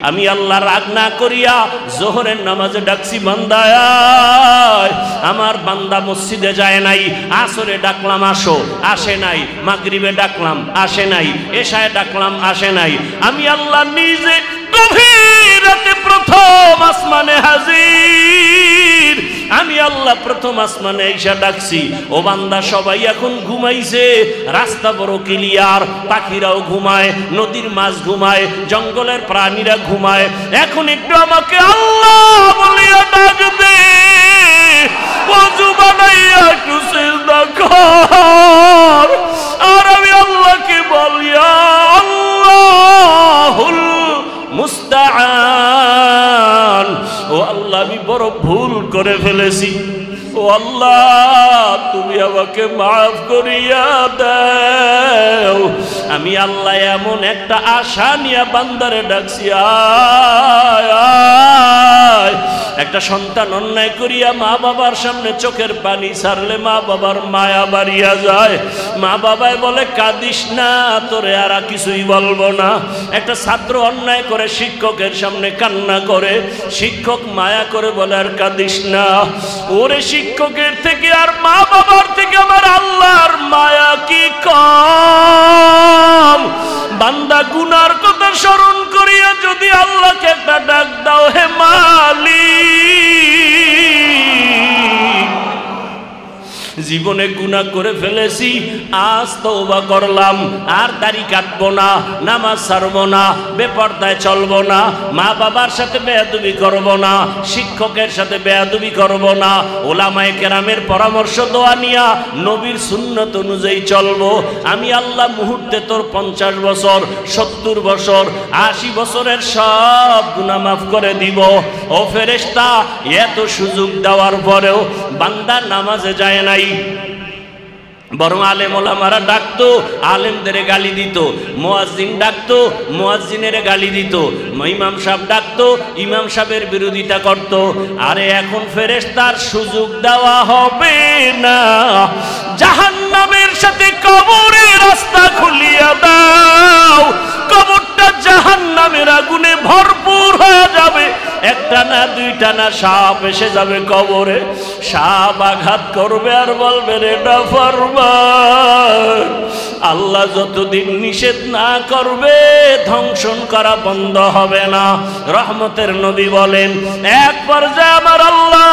আমি আল্লাহ রাগ না করিয়া জোহরের নামাজে ডাকছি বান্দা, আমার বান্দা মসজিদে যায় নাই। আসরে ডাকলাম আসো, আসে নাই। মাগরিবে ডাকলাম, আসে নাই। এশায় ডাকলাম, আসে নাই। আমি আল্লাহ নিজে গভীর রাতে প্রথম আসমানে হাজির। আমি আল্লাহ প্রথম আসমানে এসে ডাকছি, ও বান্দা সবাই এখন ঘুমাইছে, রাস্তা বড় ক্লিয়ার, পাখিরাও ঘুমায়, নদীর মাছ ঘুমায়, জঙ্গলের প্রাণীরা ঘুমায়। এখন একটু আমাকে আল্লাহ বলিয়া ডাক দে, ওযু বানাইয়া একটু সিজদা কর। আর আমি আল্লাহকে বলিয়া আল্লাহুল মুস্তাআন, ও আল্লাহ আমি বড় ভুল করে ফেলেছি, ও আল্লাহ তুমি আমাকে মাফ করিয়া দাও। আমি আল্লাহ এমন একটা আশা নিয়ে বান্দারে ডাকছি, আয় আয়। একটা সন্তান অন্যায় করিয়া মা বাবার সামনে চোখের পানি ছাড়লে মা বাবার মায়া বাড়িয়া যায়। মা বাবায় বলে কাঁদিস না, তোরে আর কিছুই বলবো না। একটা ছাত্র অন্যায় করে শিক্ষকের সামনে কান্না করে, শিক্ষক মায়া করে বলে আর কাঁদিস না। ওরে শিক্ষকের থেকে আর মা বাবার থেকে আমার আল্লাহর মায়া কি কম? বান্দা গুনার কথা স্মরণ করিয়া যদি আল্লাহকে একটা ডাক দাও, হে মালিক, জীবনে গুনাহ করে ফেলেছি, আজ তওবা করলাম, আর দাড়ি কাটবো না, নামাজ ছাড়বো না, বেপরদায় চলবো না, মা বাবার সাথে বেয়াদবি করবো না, শিক্ষকের সাথে বেয়াদবি করবো না, ওলামায়ে কেরামের পরামর্শ দোয়া নিয়া নবীর সুন্নত অনুযায়ী চলবো। আমি আল্লাহ মুহূর্তে তোর 50 বছর, 70 বছর, 80 বছরের সব গুনাহ মাফ করে দিব। ও ফেরেশতা, এত সুযোগ দেওয়ার পরেও বান্দা নামাজে যায় নাই, বরং আলেম ওলামারা ডাকতো, আলেমদের গালি দিত, মুয়াজ্জিন ডাকতো, মুয়াজ্জিনের গালি দিত, ইমাম সাহেব ডাকতো, ইমাম সাহেবের বিরোধিতা করত। আরে এখন ফেরেশতার সুযোগ দেওয়া হবে না, জাহান্নামের সাথে কবরের রাস্তা খুলিয়া দাও। কবরটা জাহান্নামের আগুনে ভরপুর হয়ে যাবে। একটা না দুইটা না সাপ এসে যাবে কবরে, সাপ আঘাত করবে আর বলবে রে নাফরমান। আল্লাহ যতদিন নিষেধ না করবে ধ্বংসন করা বন্ধ হবে না। রহমতের নবী বলেন, এক পর্যায়ে আমার আল্লাহ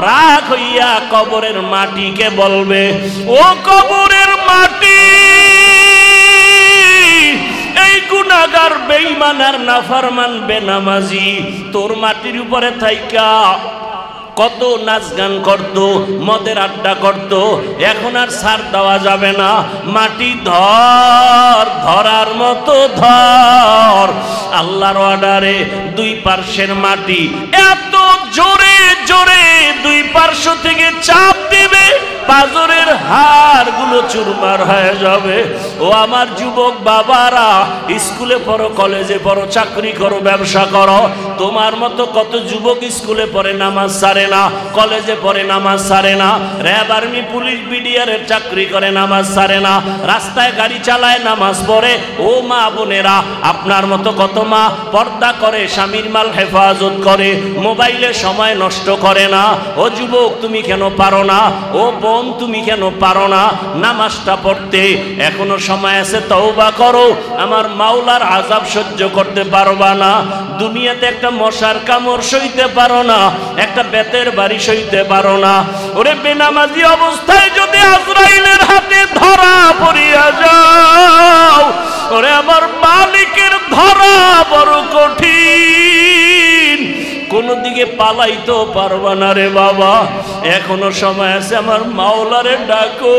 রাগ হইয়া কবরের মাটিকে বলবে, ও কবরের মাটি, এই গুনাহগার বেঈমান আর নাফরমান বেনামাজি তোর মাটির উপরে থাইকা কত নাচ গান করতো, মদের আড্ডা করতো, এখন আর ছাড় দেওয়া যাবে না। মাটি ধর, ধরার মতো ধর। আল্লাহর অর্ডারে দুই পার্শ্বের মাটি এত জোরে জোরে দুই পার্শ্ব থেকে চাপ দিবে, পাজরের হাড়গুলো চুরমার হয়ে যাবে। ও আমার যুবক বাবারা, স্কুলে পড়ো, কলেজে পড়ো, চাকরি করো, ব্যবসা করো, তোমার মতো কত যুবক স্কুলে পড়ে নামাজ ছাড়ে না, কলেজে পড়ে নামাজ ছাড়ে না, র্যাব আর্মি পুলিশ বিডিআরের চাকরি করে নামাজ ছাড়ে না, রাস্তায় গাড়ি চালায় নামাজ পড়ে। ও মা বোনেরা, আপনার মতো কত মা পর্দা করে, স্বামীর মাল হেফাজত করে, মোবাইলে সময় নষ্ট করে না। ও যুবক তুমি কেন পারো না? ও বোন তুমি কেন পারো না নামাজটা পড়তে? এখনো সময় আছে, তওবা করো। আমার মাওলার আযাব সহ্য করতে পারবা না। দুনিয়াতে একটা মশার কামড় সইতে পারো না, একটা বেতের বাড়ি সইতে পারো না। ওরে বেনামাজি অবস্থায় যদি আজরাইলের হাতে ধরা পড়িয়া যাও, ওরে আমার মালিকের ধরা বড় কঠিন, কোনো দিকে পালাইতেও পারবা না রে বাবা। এখনো সময় আছে, আমার মাওলারে ডাকো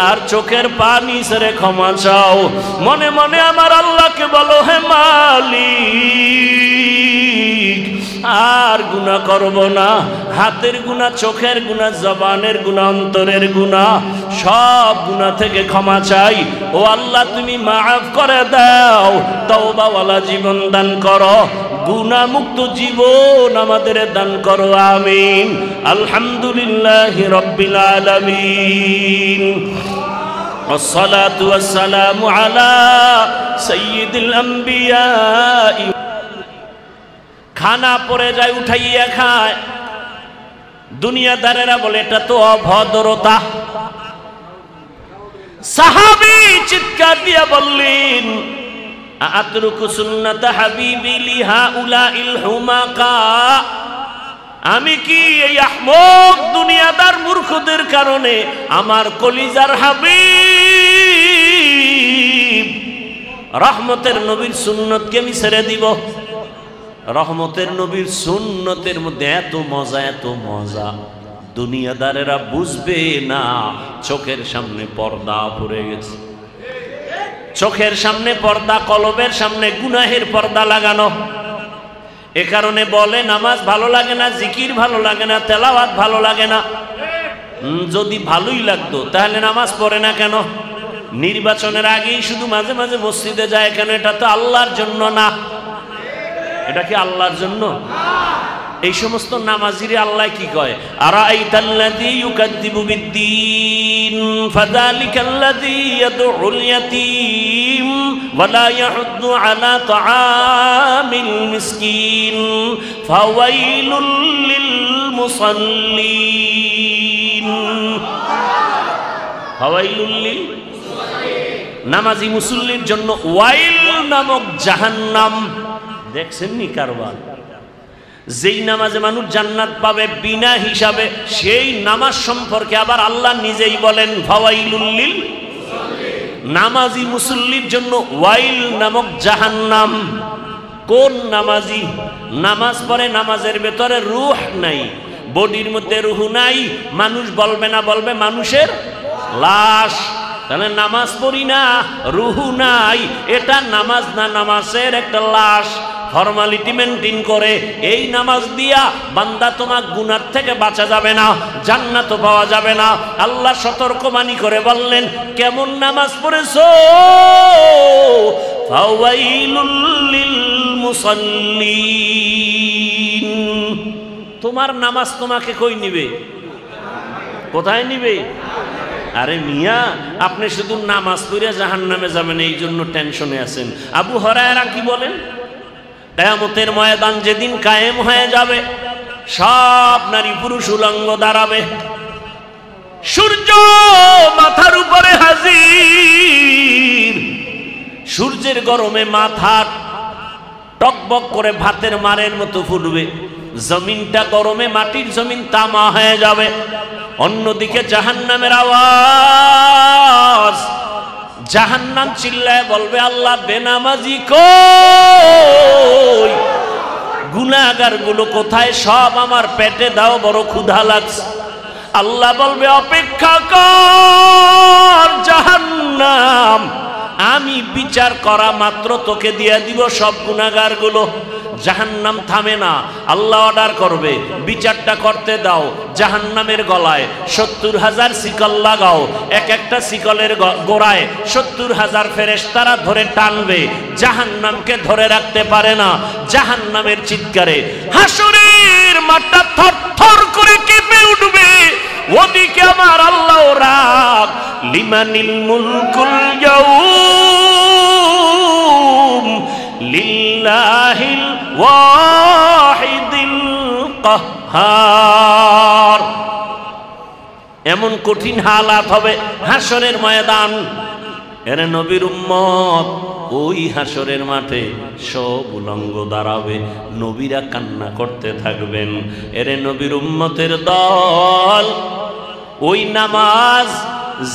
আর চোখের পানি ছেড়ে ক্ষমা চাও। মনে মনে আমার আল্লাহকে বলো, হে মালিক, আর গুনাহ করব না। হাতের গুনাহ, চোখের গুনাহ, জবানের গুনাহ, অন্তরের গুনাহ, সব গুনাহ থেকে ক্ষমা চাই। ও আল্লাহ তুমি মাফ করে দাও, তওবাওয়ালা জীবন দান করো, গুনাহ মুক্ত জীবন আমাদের দান করো, আমিন। আলহামদুলিল্লাহি রাব্বিল আলামিন। والصلاة والسلام على সাইয়্যিদুল আম্বিয়া। খানা পড়ে যায়, উঠাইয়া খায়। দুনিয়াদারেরা বলে এটা তো অভদ্রতা। সাহাবী চিৎকার দিয়া বললেন, আতরুকু সুন্নাত হাবিবি লিহাউলাইল হুমাকা, আমি কি এই আহমক দুনিয়াদার মূর্খদের কারণে আমার কলিজার হাবিব রহমতের নবীর সুন্নতকে আমি ছেড়ে দিব? রহমতের নবীর সুন্নতের মধ্যে এত মজা, এত মজা, দুনিয়াদারেরা বুঝবে না। চোখের সামনে পর্দা পড়ে গেছে, চোখের সামনে পর্দা, কলবের সামনে গুনাহের পর্দা লাগানো। এ কারণে বলে নামাজ ভালো লাগে না, জিকির ভালো লাগে না, তেলাওয়াত ভালো লাগে না। যদি ভালোই লাগতো তাহলে নামাজ পড়ে না কেন? নির্বাচনের আগেই শুধু মাঝে মাঝে মসজিদে যায় কেন? এটা তো আল্লাহর জন্য না। এটা কি আল্লাহর জন্য? এই সমস্ত নামাজিরে আল্লাহ কি কয়? আরাআইতাল্লাযী ইউকাযযিবু বিদ্দীন ফাযালিকাল্লাযী ইয়াদউল ইয়াতীম ওয়া লা ইয়াহুদ্দু আলা তাআমিল মিসকিন ফাওয়াইলুল লিল মুসাল্লিন। ফাওয়াইলুল লিল মুসাল্লিন, নামাজি মুসল্লির জন্য ওয়াইল নামক জাহান্নাম। দেখছেন নি কারবার? যেই নামাজে মানুষ জান্নাত পাবে বিনা হিসাবে, সেই নামাজ সম্পর্কে আবার আল্লাহ নিজেই বলেন ফাওয়াইলুল লিল মুসাল্লিন, নামাজি মুসল্লির জন্য ওয়াইল নামক জাহান্নাম। কোন নামাজি নামাজ পড়ে, নামাজের ভেতরে রূহ নাই, বডির মধ্যে রূহ নাই, মানুষ বলবে না, বলবে মানুষের লাশ। তাহলে নামাজ পড়ি না, রূহ নাই, এটা নামাজ না, নামাজের একটা লাশ। ফর্মালিটি মেনটেন করে এই নামাজ দিয়া বান্দা তোমার গুনার থেকে বাঁচা যাবে না, জান্নাতও পাওয়া যাবে না। আল্লাহ সতর্কবাণী করে বললেন, কেমন নামাজ পড়েছো? ফাওয়াইলুল লিল মুসাল্লিন। তোমার নামাজ তোমাকে কই নিবে? কোথায় নিবে? আরে মিয়া, আপনি শুধু নামাজ পড়ে জাহান্নামে যাবেন এই জন্য টেনশনে আছেন। আবু হুরায়রা কি বলেন? কিয়ামতের ময়দান যেদিন কায়েম হয়ে যাবে, সব নারী পুরুষ উলঙ্গ দাঁড়াবে, সূর্য মাথার উপরে হাজির। সূর্যের গরমে মাথা টকবক করে ভাতের মারের মতো ফুটবে, জমিনটা গরমে মাটির জমিন তামা হয়ে যাবে। অন্যদিকে জাহান্নামের আওয়াজ, জাহান্নাম চিল্লায় বলবে, আল্লাহ বেনামাজি কই, গুনাহগার গুলো কোথায়? সব আমার পেটে দাও, বড় ক্ষুধা লাগছে। আল্লাহ বলবে, অপেক্ষা কর জাহান্নাম, আমি বিচার করা মাত্র তোকে দিয়ে দিব সব গুনাহগার গুলো। জাহান্নাম থামে না, আল্লাহ অর্ডার করবে, বিচারটা করতে দাও। জাহান্নামের গলায় ৭০,০০০ শিকল লাগাও, এক একটা শিকলের গোড়ায় ৭০,০০০ ফেরেশতারা ধরে টানবে, জাহান্নামকে ধরে রাখতে পারে না। জাহান্নামের চিৎকারে হাসরের মাঠটা থরথর করে কেঁপে উঠবে। ওদিকে আমার আল্লাহ রাগ, লিমানিল মুলকুল ইয়াউম লিল্লাহিল ওয়াহিদিল কাহ্হার। এমন কঠিন হালাত হবে হাসরের ময়দান। এরে নবীর উম্মত, ওই হাসরের মাঠে সব উলঙ্গ দাঁড়াবে, নবীরা কান্না করতে থাকবেন। এরে নবীর উম্মতের দল, ওই নামাজ,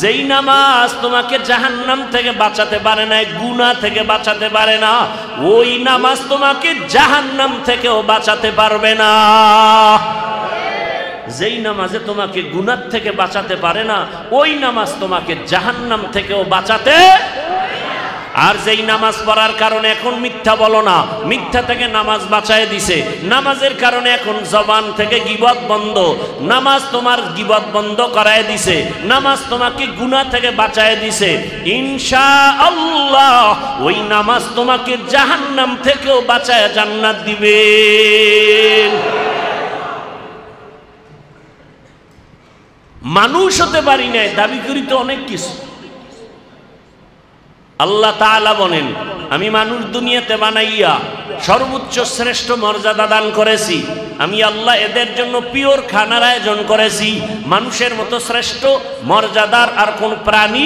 যেই নামাজ তোমাকে জাহান্নাম থেকে বাঁচাতে পারে না, গুনাহ থেকে বাঁচাতে পারে না, ওই নামাজ তোমাকে জাহান্নাম থেকেও বাঁচাতে পারবে না। যেই নামাজে তোমাকে গুনাহ থেকে বাঁচাতে পারে না, ওই নামাজ তোমাকে জাহান্নাম থেকেও বাঁচাতে। আর যেই নামাজ পড়ার কারণে এখন মিথ্যা বলো না, মিথ্যা থেকে নামাজ বাঁচায় দিছে। নামাজের কারণে এখন জবান থেকে গীবত বন্ধ, নামাজ তোমার গীবত বন্ধ করায় দিছে। নামাজ তোমাকে গুনাহ থেকে বাঁচায় দিছে। ইনশাআল্লাহ ওই নামাজ তোমাকে জাহান্নাম থেকেও বাঁচায় জান্নাত দিবে। মানুষ হতে পারি নাই, দাবি করি তো অনেক কিছু। আল্লাহ তাআলা বলেন, আমি মানুষ দুনিয়াতে বানাইয়া সর্বোচ্চ শ্রেষ্ঠ মর্যাদা দান করেছি। আমি আল্লাহ এদের জন্য পিওর খানার আয়োজন করেছি। মানুষের মতো শ্রেষ্ঠ মর্যাদার আর কোন প্রাণী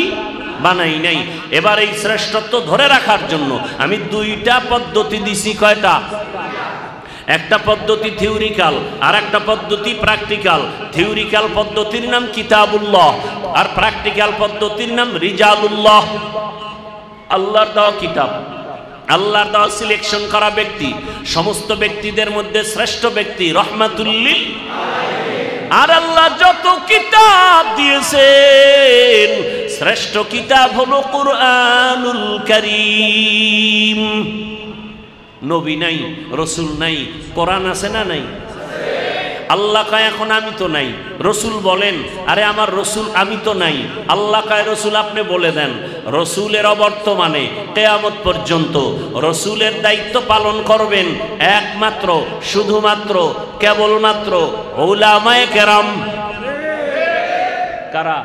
বানাই নাই। এবার এই শ্রেষ্ঠত্ব ধরে রাখার জন্য আমি দুইটা পদ্ধতি দিছি। কয়টা? একটা পদ্ধতি থিওরিক্যাল আর একটা পদ্ধতি প্র্যাকটিক্যাল। থিওরিক্যাল পদ্ধতির নাম কিতাবুল্লাহ আর প্র্যাকটিক্যাল পদ্ধতির নাম রিজালুল্লাহ। আল্লাহর দেওয়া কিতাব, আল্লাহর দেওয়া সিলেকশন করা ব্যক্তি, সমস্ত ব্যক্তিদের মধ্যে শ্রেষ্ঠ ব্যক্তি রহমাতুল লিল আলামিন। আর আল্লাহ যত কিতাব দিয়েছেন শ্রেষ্ঠ কিতাব হলো কুরআনুল কারীম। নবী নাই, রসুল নাই, কোরআন আছে না নাই? আল্লাহ কয় এখন আমি তো নাই। রসুল বলেন, আরে আমার রসুল আমি তো নাই। আল্লাহ কয় রসুল আপনি বলে দেন। রসুলের অবর্তমানে কিয়ামত পর্যন্ত রসুলের দায়িত্ব পালন করবেন একমাত্র, শুধুমাত্র, কেবলমাত্র উলামায়ে কেরাম। কারা?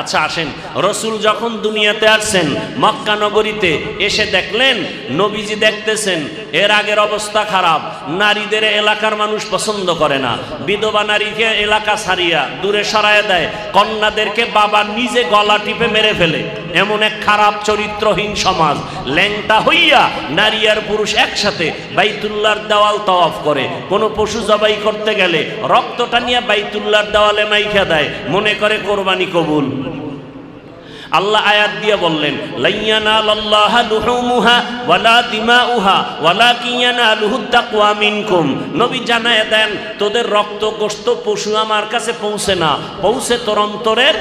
আচ্ছা আসেন, রসুল যখন দুনিয়াতে আসছেন মক্কা নগরীতে এসে দেখলেন নবীজি দেখতেছেন এর আগের অবস্থা খারাপ। নারীদের এলাকার মানুষ পছন্দ করে না, বিধবা নারীকে এলাকা ছাড়িয়া দূরে সরায় দেয়, কন্যাদেরকে বাবা নিজে গলা টিপে মেরে ফেলে। এমন এক খারাপ চরিত্রহীন সমাজ। ল্যাংটা হইয়া নারী আর পুরুষ একসাথে বাইতুল্লাহর দেওয়াল তাওয়াফ করে। কোনো পশু জবাই করতে গেলে রক্তটা নিয়ে বাইতুল্লাহর দেওয়ালে মাইখা দেয়, মনে করে কোরবানি কবুল। আল্লাহ আয়াত দিয়ে বললেন, লাইয়ানালাল্লাহা লুহুমুহা ওয়ালা দিমাউহা ওয়ালাকিন ইয়ানালুহুত তাকওয়া মিনকুম। নবী জানায় দেন তোদের রক্ত গোশত পশু আমার কাছে পৌঁছে না, পৌঁছে তোর অন্তরের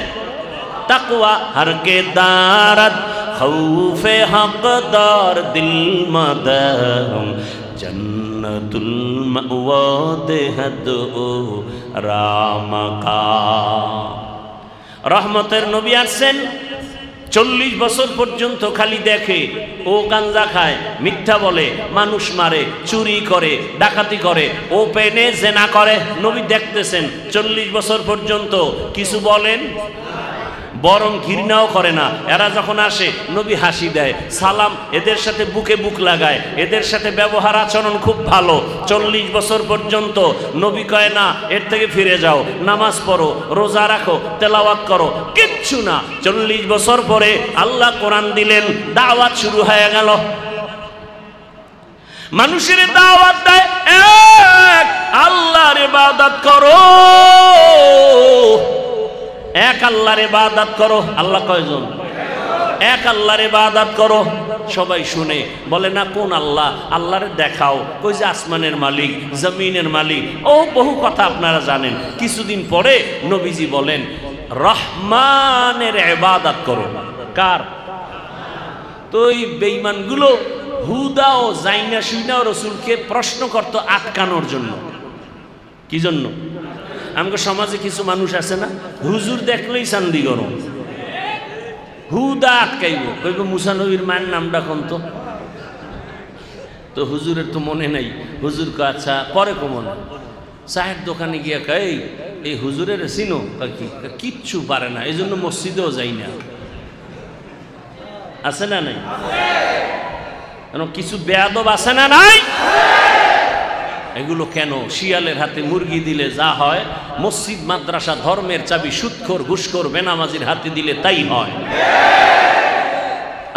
তাকওয়া। হরকে দারাত খৌফে হকদার দিল মাদাম জন্নতুল মাওয়া দেহদ ও রামকা। রহমতের নবী আসছেন, 40 বছর পর্যন্ত খালি দেখে ও গাঞ্জা খায়, মিথ্যা বলে, মানুষ মারে, চুরি করে, ডাকাতি করে, ও পেনে জেনা করে। নবী দেখতেছেন 40 বছর পর্যন্ত কিছু বলেন, বরং ঘৃণাও করে না। এরা যখন আসে নবী হাসি দেয়, সালাম, এদের সাথে বুকে বুক লাগায়, এদের সাথে ব্যবহার আচরণ খুব ভালো। 40 বছর পর্যন্ত নবী কয় না এর থেকে ফিরে যাও, নামাজ পড়ো, রোজা রাখো, তেলাওয়াত করো, কিচ্ছু না। 40 বছর পরে আল্লাহ কোরআন দিলেন, দাওয়াত শুরু হয়ে গেল। মানুষের দাওয়াত দেয় এক আল্লাহর ইবাদত করো, এক আল্লাহর ইবাদত করো। আল্লাহ কয়জন? এক আল্লাহর ইবাদত করো। সবাই শুনে বলে না কোন আল্লাহ? আল্লাহরে দেখাও। কই যে আসমানের মালিক, জমিনের মালিক, ও বহু কথা আপনারা জানেন। কিছুদিন পরে নবীজি বলেন রহমানের ইবাদত করো। কার? তো এই বেঈমানগুলো হুদা ও জাইনা শুইনা রসুলকে প্রশ্ন করতো আটকানোর জন্য। কি জন্য? আমাদের সমাজে কিছু মানুষ আছে না, হুজুর দেখলেই শান্তি গরম, হুদা আটকাইব, কইব মুসা নবীর মায়ের নামটা কোন তো হুজুরের তো মনে নাই। হুজুর কে আচ্ছা পরে কমন চায়ের দোকানে গিয়া কই এই হুজুরের চিনো? কিচ্ছু পারে না, এই জন্য মসজিদেও যাই না। আছে না নাই? কিছু বেয়াদব আছে না নাই? এগুলো কেন? শিয়ালের হাতে মুরগি দিলে যা হয়, মসজিদ মাদ্রাসা ধর্মের চাবি সুদখোর ঘুষখোর বেনামাজির হাতে দিলে তাই হয়।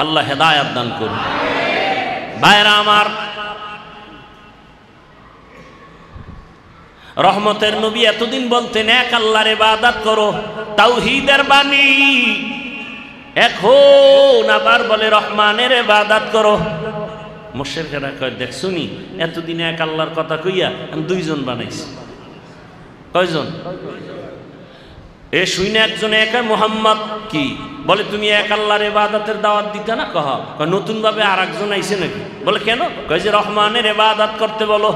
আল্লাহ হেদায়েত দান করুন। ভাইরা আমার, রহমতের নবী এতদিন বলতেন এক আল্লাহর ইবাদত করো, তাওহীদের বাণী। এখন আবার বলে রহমানের ইবাদত করো। মুশরিকরা কয় দেখছুনি এতদিন এক আল্লাহর কথা কইয়া আমি দুইজন বানাইছি। কয়জন? এ শুইনা একজন একা মুহাম্মদ কি বলে তুমি এক আল্লাহর ইবাদতের দাওয়াত দিতে না? কহ নতুন ভাবে আর একজন আইছে নাকি? বলে কেন? কয় যে রহমানের ইবাদত করতে বলো।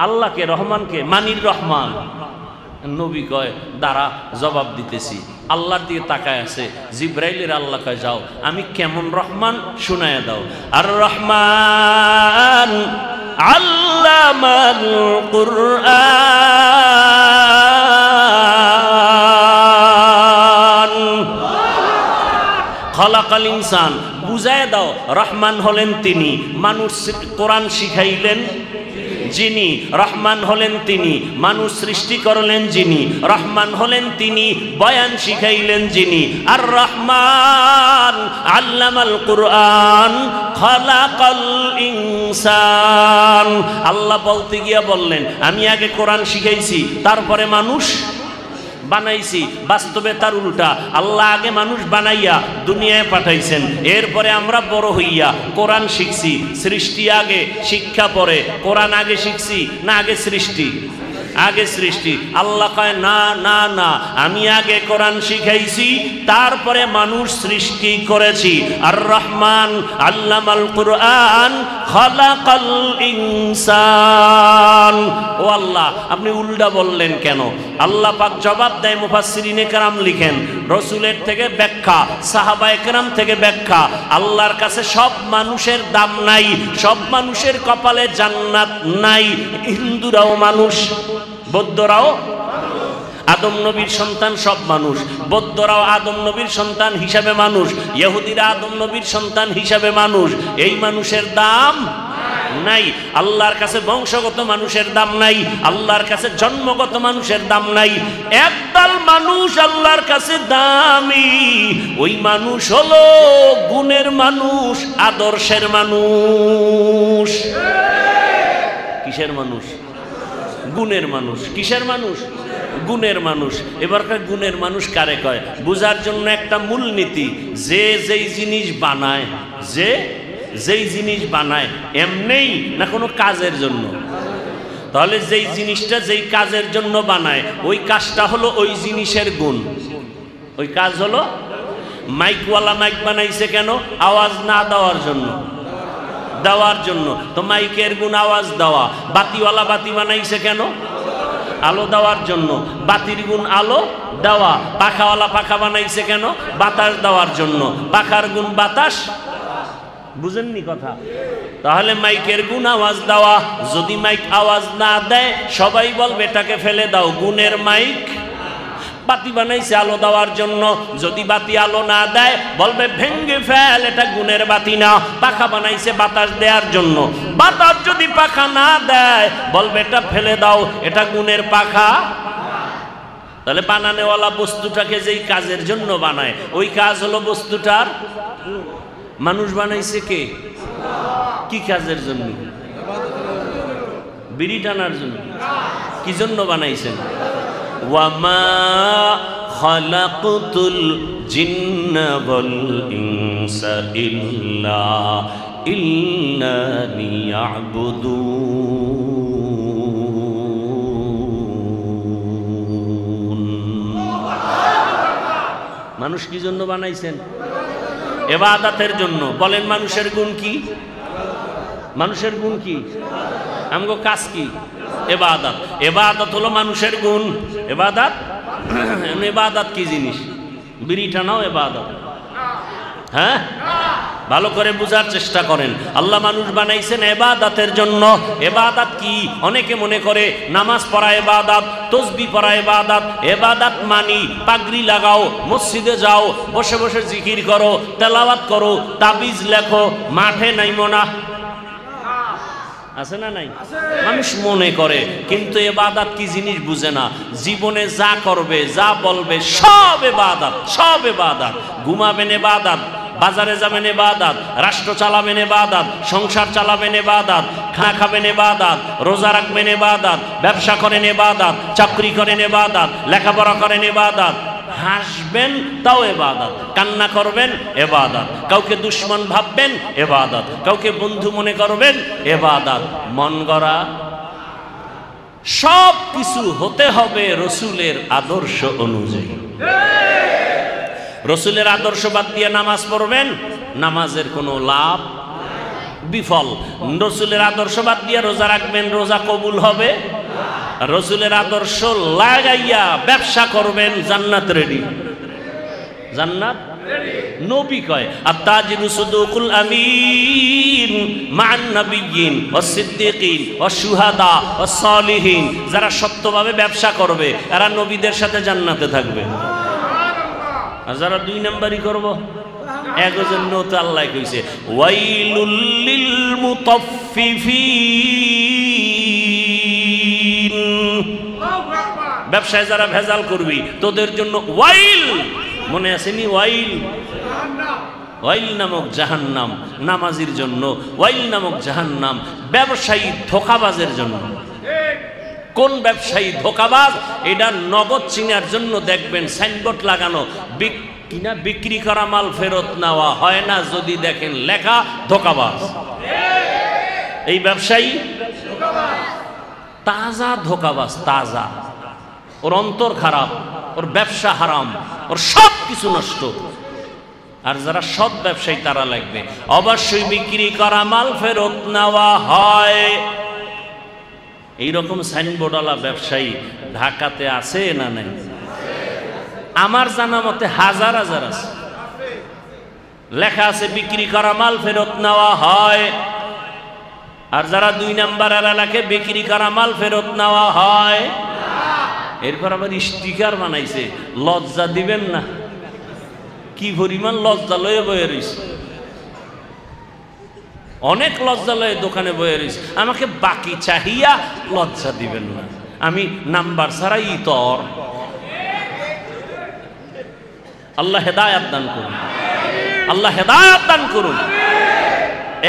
আল্লাহকে, রহমানকে? মানির রহমান। নবী কয় দাঁড়া জবাব দিতেছি। আল্লাহর দিকে তাকায় আছে, জিব্রাইলের আল্লাহ কয় যাও আমি কেমন রহমান শুনায়া দাও। আর রহমান আল্লামাল কুরআন খালাকাল ইনসান, বুঝায় দাও রহমান হলেন তিনি, মানুষ কোরআন শিখাইলেন যিনি, রহমান হলেন তিনি, মানুষ সৃষ্টি করলেন যিনি, রহমান হলেন তিনি, বয়ান শিখাইলেন যিনি। আর রহমান আল্লামাল কুরআন খালাকাল ইনসান। আল্লাহ বলতে গিয়া বললেন আমি আগে কোরআন শিখাইছি তারপরে মানুষ বানাইছি। বাস্তবে তার উল্টা, আল্লাহ আগে মানুষ বানাইয়া দুনিয়ায় পাঠাইছেন, এরপরে আমরা বড় হইয়া কোরআন শিখছি। সৃষ্টি আগে, শিক্ষা পরে। কোরআন আগে শিখছি না আগে সৃষ্টি? আগে সৃষ্টি। আল্লাহ কয় না না না, আমি আগে কোরআন শিখাইছি তারপরে মানুষ সৃষ্টি করেছি। আর রহমান আল্লামাল কুরআন খালাকাল ইনসান। ও আল্লাহ, আপনি উল্টা বললেন কেন? আল্লাহ পাক জবাব দেয়, মুফাসসিরিনে কেরাম লিখেন, রসুলের থেকে ব্যাখ্যা, সাহাবায়ে কেরাম থেকে ব্যাখ্যা। আল্লাহর কাছে সব মানুষের দাম নাই, সব মানুষের কপালে জান্নাত নাই। হিন্দুরাও মানুষ, বৌদ্ধরাও আদম নবীর সন্তান, সব মানুষ। বৌদ্ধরাও আদম নবীর সন্তান হিসাবে মানুষ, ইহুদিরা আদম নবীর সন্তান হিসাবে মানুষ। এই মানুষের দাম নাই। আল্লাহর কাছে বংশগত মানুষের দাম নাই, আল্লাহর কাছে জন্মগত মানুষের দাম নাই। একদল মানুষ আল্লাহর কাছে দামি, ওই মানুষ হলো গুণের মানুষ, আদর্শের মানুষ। কিসের মানুষ? গুণের মানুষ। কিসের মানুষ? গুণের মানুষ। এবারকার গুণের মানুষ কারে কয়? বুঝার জন্য একটা মূলনীতি, যে যেই জিনিস বানায়, যে যেই জিনিস বানায় এমনেই না কোনো কাজের জন্য? তাহলে যেই জিনিসটা যেই কাজের জন্য বানায় ওই কাজটা হলো ওই জিনিসের গুণ। ওই কাজ হলো, মাইকওয়ালা মাইক বানাইছে কেন? আওয়াজ না দেওয়ার জন্য, দেওয়ার জন্য। তো মাইকের গুণ আওয়াজ দেওয়া। বাতিওয়ালা বাতি বানাইছে কেন? আলো দেওয়ার জন্য। বাতির গুণ আলো দেওয়া। পাখাওয়ালা পাখা বানাইছে কেন? বাতাস দেওয়ার জন্য। পাখার গুণ বাতাস। বুঝেননি কথা? তাহলে মাইকের গুণ আওয়াজ দেওয়া। যদি মাইক আওয়াজ না দেয় সবাই বলবে এটাকে ফেলে দাও, গুণের মাইক। বাতি বানাইছে আলো দেওয়ার জন্য, যদি বাতি আলো না দেয় বলবে ভেঙ্গে ফেল, এটা গুণের বাতি না। পাখা বানাইছে বাতাস দেওয়ার জন্য, বাতাস যদি পাখা না দেয় বলবে এটা ফেলে দাও, এটা গুণের পাখা। তাহলে বানানোওয়ালা বস্তুটাকে যেই কাজের জন্য বানায় ওই কাজ হলো বস্তুটার। মানুষ বানাইছে কে? কি কাজের জন্য? বিড়ি টানার জন্য। কি জন্য বানাইছেন? ওয়ামা খালাকতুল জিন্না ওয়াল ইনসা ইল্লা লিয়াবুদুন। মানুষ কি জন্য বানাইছেন? ইবাদতের জন্য। বলেন মানুষের গুণ কি? মানুষের গুণ কি? আমগো কাজ কি? ইবাদত। ইবাদত হলো মানুষের গুণ। ইবাদত, ইবাদত কি জিনিস? বিড়ি টানাও ইবাদত? হ্যাঁ, ভালো করে বুঝার চেষ্টা করেন। আল্লাহ মানুষ বানাইছেন ইবাদতের জন্য। ইবাদত কি? অনেকে মনে করে নামাজ পড়া ইবাদত, তাসবিহ পড়া ইবাদত। ইবাদত মানি পাগড়ি লাগাও, মসজিদে যাও, বসে বসে জিকির করো, তেলাওয়াত করো, তাবিজ লেখো, মাঠে নাইমো না। আছে না নাই? মানুষ মনে করে, কিন্তু ইবাদত কি জিনিস বুঝে না। জীবনে যা করবে, যা বলবে সব ইবাদত, সব ইবাদত। ঘুমাবেন ইবাদত, বাজারে যাবেন ইবাদত, রাষ্ট্র চালাবেন ইবাদত, সংসার চালাবেন ইবাদত, খানা খাবেন ইবাদত, রোজা রাখবেন ইবাদত, ব্যবসা করেন ইবাদত, চাকরি করেন ইবাদত, লেখাপড়া করেন ইবাদত। হাসবেন তাও ইবাদত, কান্না করবেন ইবাদত, কাউকে দুশমন ভাববেন ইবাদত, কাউকে বন্ধু মনে করবেন ইবাদত। মন গড়া সব কিছু হতে হবে রসুলের আদর্শ অনুযায়ী। রসুলের আদর্শ বাদ দিয়ে নামাজ পড়বেন, নামাজের কোনো লাভ, বিফল। রসুলের আদর্শ বাদ দিয়ে রোজা রাখবেন, রোজা কবুল হবে। রসুলের আদর্শ লাগাইয়া ব্যবসা করবেন, জান্নাত রেডি। জান্নাত নবী কয় আত-তাজিরু সুদুকুল আমিন মান নাবিয়্যিন ওয়াস সিদ্দিকিন ওয়াস শুহাদা ওয়াস সালিহিন। যারা সত্যভাবে ব্যবসা করবে এরা নবীদের সাথে জান্নাতে থাকবে। আর যারা দুই নাম্বারই করব এজন্য তো আল্লাহ কইছে ওয়াইলুল লিল মুতাফফিফিন, ব্যবসায় যারা ভেজাল করবি তোদের জন্য ওয়াইল, মনে আসেনি ওয়াইল? ওয়াইল নামক জাহান্নাম নামাজির জন্য, ওয়াইল নামক জাহান্নাম ব্যবসায়ী ধোঁকাবাজের জন্য। কোন ব্যবসায়ী ধোঁকাবাজ? এটা নগদ চিনার জন্য দেখবেন সাইনবোর্ড লাগানো, কিনা বিক্রি করা মাল ফেরত নেওয়া হয় না, যদি দেখেন লেখা ধোঁকাবাজ। এই ব্যবসায়ী তাজা ধোঁকাবাজ, তাজা, ওর অন্তর খারাপ, ওর ব্যবসা হারাম, ওর সব কিছু নষ্ট। আর যারা সৎ ব্যবসায়ী তারা লাগবে অবশ্যই বিক্রি করা মাল ফেরত নেওয়া হয়। এইরকম সাইনবোর্ডওয়ালা ব্যবসায়ী ঢাকাতে আছে না নেই? আমার জানা মতে হাজার হাজার আছে। লেখা আছে বিক্রি করা মাল ফেরত নেওয়া হয়। আর যারা 2 নাম্বারের এলাকায় বিক্রি করা মাল ফেরত নেওয়া হয়, এরপর আবার স্টিকার বানাইছে, লজ্জা দিবেন না? কি পরিমাণ লজ্জা লয়ে বয়ে রয়েছে, অনেক লজ্জা লয়ে দোকানে বয়ে রয়েছে। আমাকে বাকি চাহিয়া লজ্জা দিবেন না, আমি নাম্বার ছাড়াই ইতর। আল্লাহ হেদায়াত দান করুন, আল্লাহ হেদায়াত দান করুন।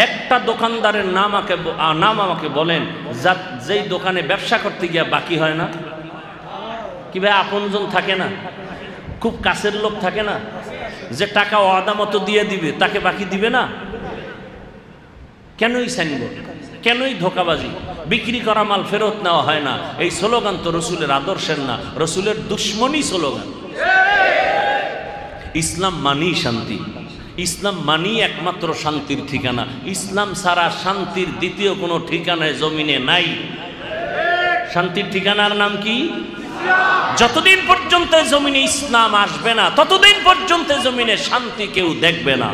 একটা দোকানদারের নাম আমাকে বলেন যেই দোকানে ব্যবসা করতে গিয়া বাকি হয় না। কি ভাই, আপনজন থাকে না, খুব কাছের লোক থাকে না, যে টাকা ওয়াদা মতো দিয়ে দিবে তাকে বাকি দিবে না? কেনই সাইনবোর্ড, কেনই ধোঁকাবাজি? বিক্রি করা মাল ফেরত নেওয়া হয় না, এই স্লোগান তো রসুলের আদর্শের না, রসুলের দুশ্মনী স্লোগান। ইসলাম মানি শান্তি, ইসলাম মানি একমাত্র শান্তির ঠিকানা। ইসলাম ছাড়া শান্তির দ্বিতীয় কোনো ঠিকানায় জমিনে নাই। শান্তির ঠিকানার নাম কি? যতদিন পর্যন্ত জমিনে ইসলাম আসবে না ততদিন পর্যন্ত জমিনে শান্তি কেউ দেখবে না।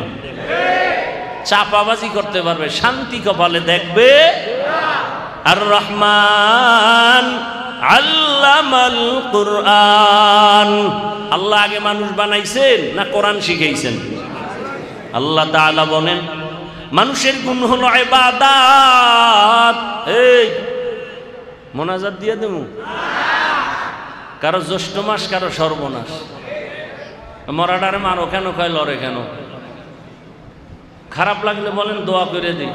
চাপাবাজি করতে পারবে, শান্তি কপালে দেখবে। আর রহমান আল্লামাল কুরআন, আল্লাহ আগে মানুষ বানাইছেন না কোরআন শিখাইছেন? আল্লাহ তাআলা বলেন মানুষের গুণ হলো ইবাদত। এই মোনাজাত দিয়ে দেবো, কারো জ্যৈষ্ঠ মাস, কারো সর্বনাশ। মরাডারে মারো কেন, কয় লড়ে কেন? খারাপ লাগলে বলেন দোয়া করে দিই।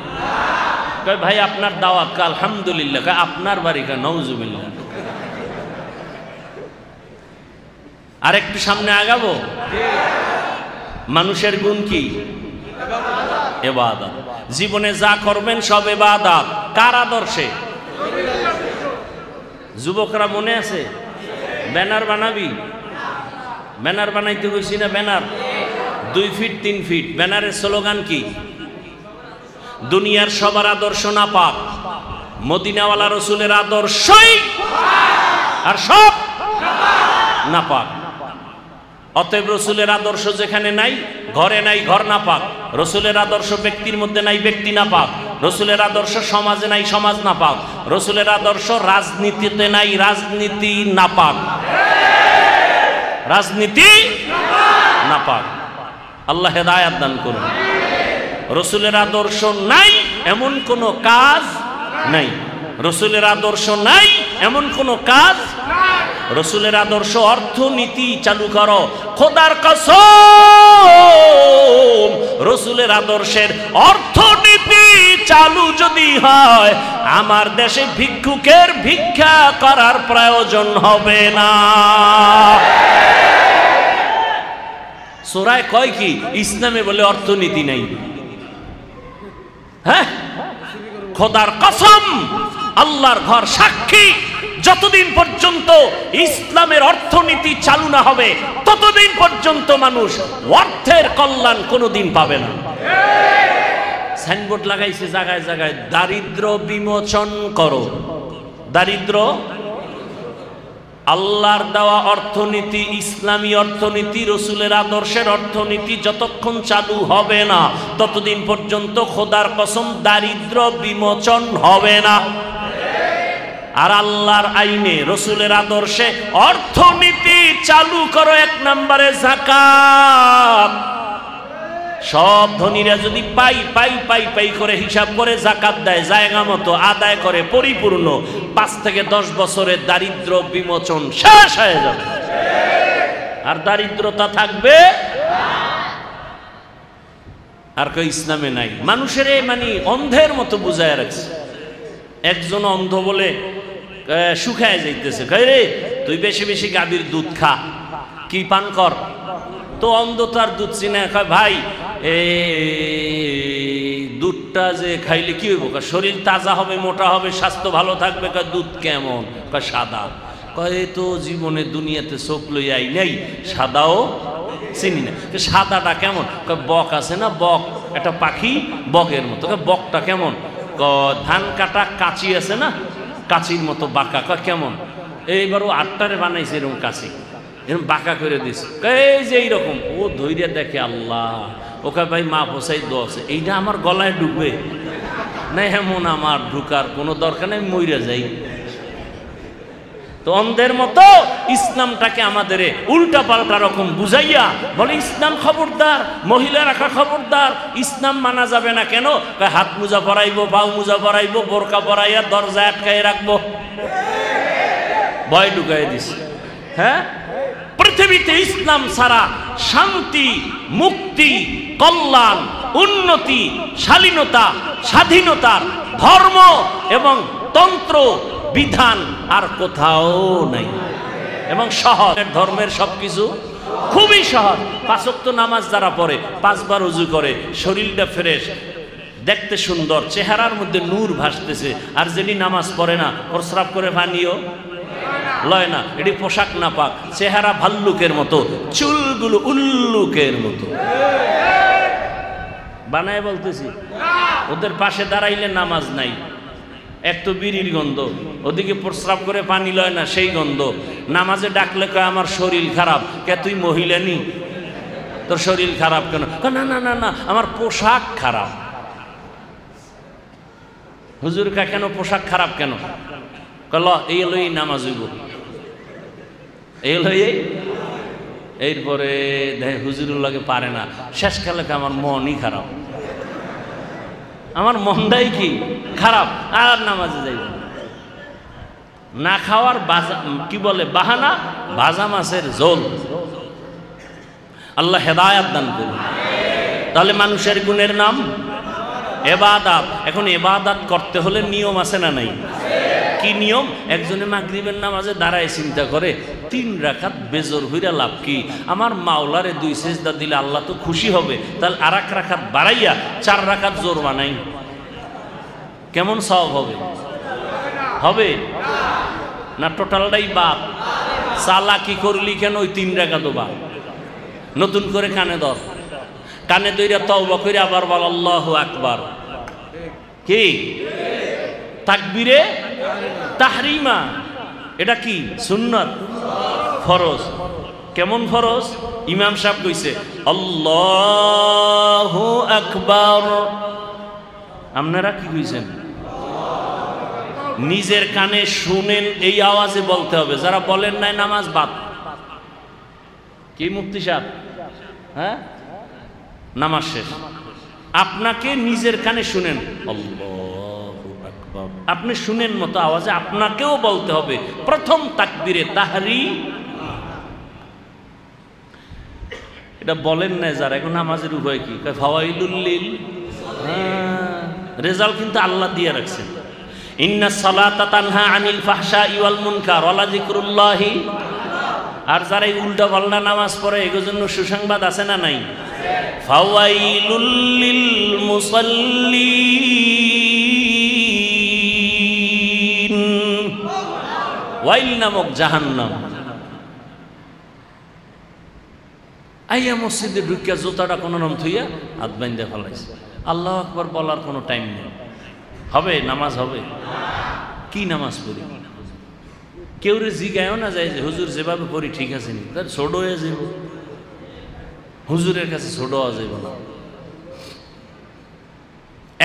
কয় ভাই আপনার দাওয়াত, আলহামদুলিল্লাহ। কয় আপনার বাড়ি, কয় নাউজুবিল্লাহ। আর একটু সামনে আগাবো। মানুষের গুণ কি? ইবাদত। জীবনে যা করবেন সব ইবাদত। কার আদর্শে? যুবকরা মনে আছে? ব্যানার বানাবি, ব্যানার বানাইতে কইছি না? Banner 2 feet 3 feet. ব্যানারের স্লোগান কি? দুনিয়ার সবার আদর্শ না পাক, মদিনাওয়ালা রসুলের আদর্শই আর সব না পাক। অতএব রসুলের আদর্শ যেখানে নাই, ঘরে নাই, ঘর না পাক। রসুলের আদর্শ ব্যক্তির মধ্যে নাই, ব্যক্তি না পাক। রসুলের আদর্শ সমাজে নাই, সমাজ না পাক। রসুলের আদর্শ রাজনীতিতে নাই, রাজনীতি না পাক, রাজনীতি না পাক। আল্লাহ হেদায়াত দান করুন। রসুলের আদর্শ নাই এমন কোনো কাজ নাই, রসুলের আদর্শ নাই এমন কোনো কাজ। রসুলের আদর্শ অর্থনীতি চালু করো, খোদার কসম রসুলের আদর্শের অর্থনীতি চালু যদি হয় আমার দেশে ভিক্ষুকের ভিক্ষা করার প্রয়োজন হবে না। সূরায় কয় কি? ইসলামে বলে অর্থনীতি নাই। হ্যাঁ, খোদার কসম, আল্লাহর ঘর সাক্ষী, যতদিন পর্যন্ত ইসলামের অর্থনীতি চালু না হবে ততদিন পর্যন্ত মানুষ অর্থের কল্যাণ কোনোদিন পাবে না। সাইনবোর্ড লাগাইছে জায়গায় জায়গায়, দারিদ্র বিমোচন করো। দারিদ্র, আল্লাহর দেওয়া অর্থনীতি, ইসলামী অর্থনীতি, রসুলের আদর্শের অর্থনীতি যতক্ষণ চালু হবে না ততদিন পর্যন্ত খোদার কসম দারিদ্র বিমোচন হবে না। আর আল্লাহর আইনে, রসুলের আদর্শে অর্থনীতি চালু করো। 1 নম্বরে যাকাত, সব ধনীরা যদি পাই পাই পাই পাই করে হিসাব করে যাকাত দেয়, জায়গা মতো আদায় করে পরিপূর্ণ, 5 থেকে 10 বছরের দারিদ্র বিমোচন শেষ হয়ে যাবে, আর দারিদ্রতা থাকবে। আর কেউ ইসলামে নাই। মানুষের মানে অন্ধের মতো বুঝায় রাখছে। একজন অন্ধ বলে শুকায় যাইতেছে, কয় রে তুই বেশি বেশি গাভীর দুধ খা, কি পান কর। তো অন্ধ তো আর দুধ চিনে, কয় ভাই দুধটা যে খাইলে কি হইব, শরীর তাজা হবে, মোটা হবে, স্বাস্থ্য ভালো থাকবে। কয় দুধ কেমন? কয় সাদা। কয় তো জীবনে দুনিয়াতে চোখ লই আই নাই, সাদাও চিনি না। সাদাটা কেমন? কয় বক আছে না, বক একটা পাখি, বকের মতো। বকটা কেমন? ধান কাটা কাঁচি আছে না, কাঁচির মতো বাঁকা। কয় কেমন? এইবারও 8টারে বানাইছে এরকম কাঁচি, এরকম বাঁকা করে দিছে। এই যে এইরকম। ও ধৈর্য দেখে আল্লাহ, ওকে ভাই মা পোসাই দোয়াছে, এইটা আমার গলায় ঢুকবে না, এমন আমার ঢুকার কোনো দরকার নেই, মইরা যাই। তো অন্ধের মতো ইসলামটাকে আমাদের উল্টা পাল্টা রকম বুঝাইয়া বলে ইসলাম খবরদার, মহিলা রাখা খবরদার, ইসলাম মানা যাবে না। কেন? হাত মোজা পরাইবো, পাও মোজা পরাইবো, বোরকা পরাইয়া দরজা আটকাই রাখবো, ভয় ঢুকাই দিস। হ্যাঁ, পৃথিবীতে ইসলাম ছাড়া শান্তি, মুক্তি, কল্যাণ, উন্নতি, শালীনতা, স্বাধীনতার ধর্ম এবং তন্ত্র বিধান আর কোথাও নাই। এবং সহজ ধর্মের সবকিছু খুবই সহজ। 5 ওয়াক্ত নামাজ যারা পড়ে, 5 বার ওযু করে, শরীরটা ফ্রেশ, দেখতে সুন্দর, চেহারার মধ্যে নূর ভাসতেছে। আর যিনি নামাজ পড়ে না, প্রস্রাব করে পানিও লয় না, এটি পোশাক না পাক, চেহারা ভাল্লুকের মতো, চুলগুলো উল্লুকের মতো বানায়। বলতেছি ওদের পাশে দাঁড়াইলে নামাজ নাই। এক তো বিড়ির গন্ধ, ওদিকে প্রস্রাব করে পানি লয় না, সেই গন্ধ। নামাজে ডাকলে কয় আমার শরীর খারাপ। কে তুই মহিলা নি, তোর শরীর খারাপ কেন? না না না না, আমার পোশাক খারাপ। হুজুর কা কেন পোশাক খারাপ কেন? কল এই লই নামাজ হইব, এই লই। এরপরে দেখে হুজুরের লাগে পারে না, শেষ খেলে আমার মনই খারাপ, আমার মনটাই কি খারাপ, আর নামাজে যাইব না। খাওয়ার কি বলে বাহানা, ভাজা মাছের ঝোল। আল্লাহ হেদায়াত দান করুন। তাহলে মানুষের গুণের নাম ইবাদত। এখন ইবাদত করতে হলে নিয়ম আছে না নাই? কি নিয়ম? একজনে মাগরিবের নামাজে দাঁড়ায় চিন্তা করে 3 রাকাত বেজর হইরা লাভ কি? আমার মাওলারে 2 সেজদা দিলে আল্লাহ তো খুশি হবে, তাহলে আর 1 রাকাত বাড়াইয়া 4 রাকাত জোর বানাই, কেমন সওয়াব হবে? হবে না? টোটালটাই বাদ। চালাকি করলি কেন? ওই 3 রাকাতও বাদ। নতুন করে কানে ধর, কানে দইরা তওবা করে আবার বল আল্লাহু আকবার। কি তাকবীরে তাহরিমা, এটা কি সুন্নাত? ফরজ। কেমন ফরজ? ইমাম সাহেব কইছে আল্লাহু আকবার, আপনারা কি কইছেন? নিজের কানে শুনেন, এই আওয়াজে বলতে হবে। যারা বলেন নাই নামাজ বাদ। কি মুফতি সাহেব? হ্যাঁ, নামাজ শেষ। আপনাকে নিজের কানে শুনেন আল্লাহু আকবার, আপনি শুনেন মতো আওয়াজে আপনাকেও বলতে হবে। প্রথম তাকবীরে তাহরিম। এটা বলেন না যারা, এখন নামাজের উপায় কি? ফাওয়াইলুল লিল। রেজাল্ট কিন্তু আল্লাহ দিয়ে রাখছেন। ইন্না সালাতা তানহা আনিল ফাহশাই ওয়াল মুনকার ওয়া যিকরুল্লাহি। আর যারা উল্টা পাল্টা নামাজ পড়ে, এর জন্য সুসংবাদ আছে না নাই? ফাওয়াইলুল লিল মুসাল্লিন, ওয়াইল নামক জাহান্নাম। আইয়া মসজিদে ঢুকিয়া জুতাটা কোনো নাম থইয়া হাত বাইন্ধে ফেলাইছে। আল্লাহু আকবার বলার কোনো টাইম নেই। হবে নামাজ? হবে। কি নামাজ পড়ি? কেউ রে জিগায়ও না যায় যে হুজুর যেভাবে পড়ি ঠিক আছে নি, তার ছোট হয়ে যাব। হুজুরের কাছে ছোট হওয়া যাবে না।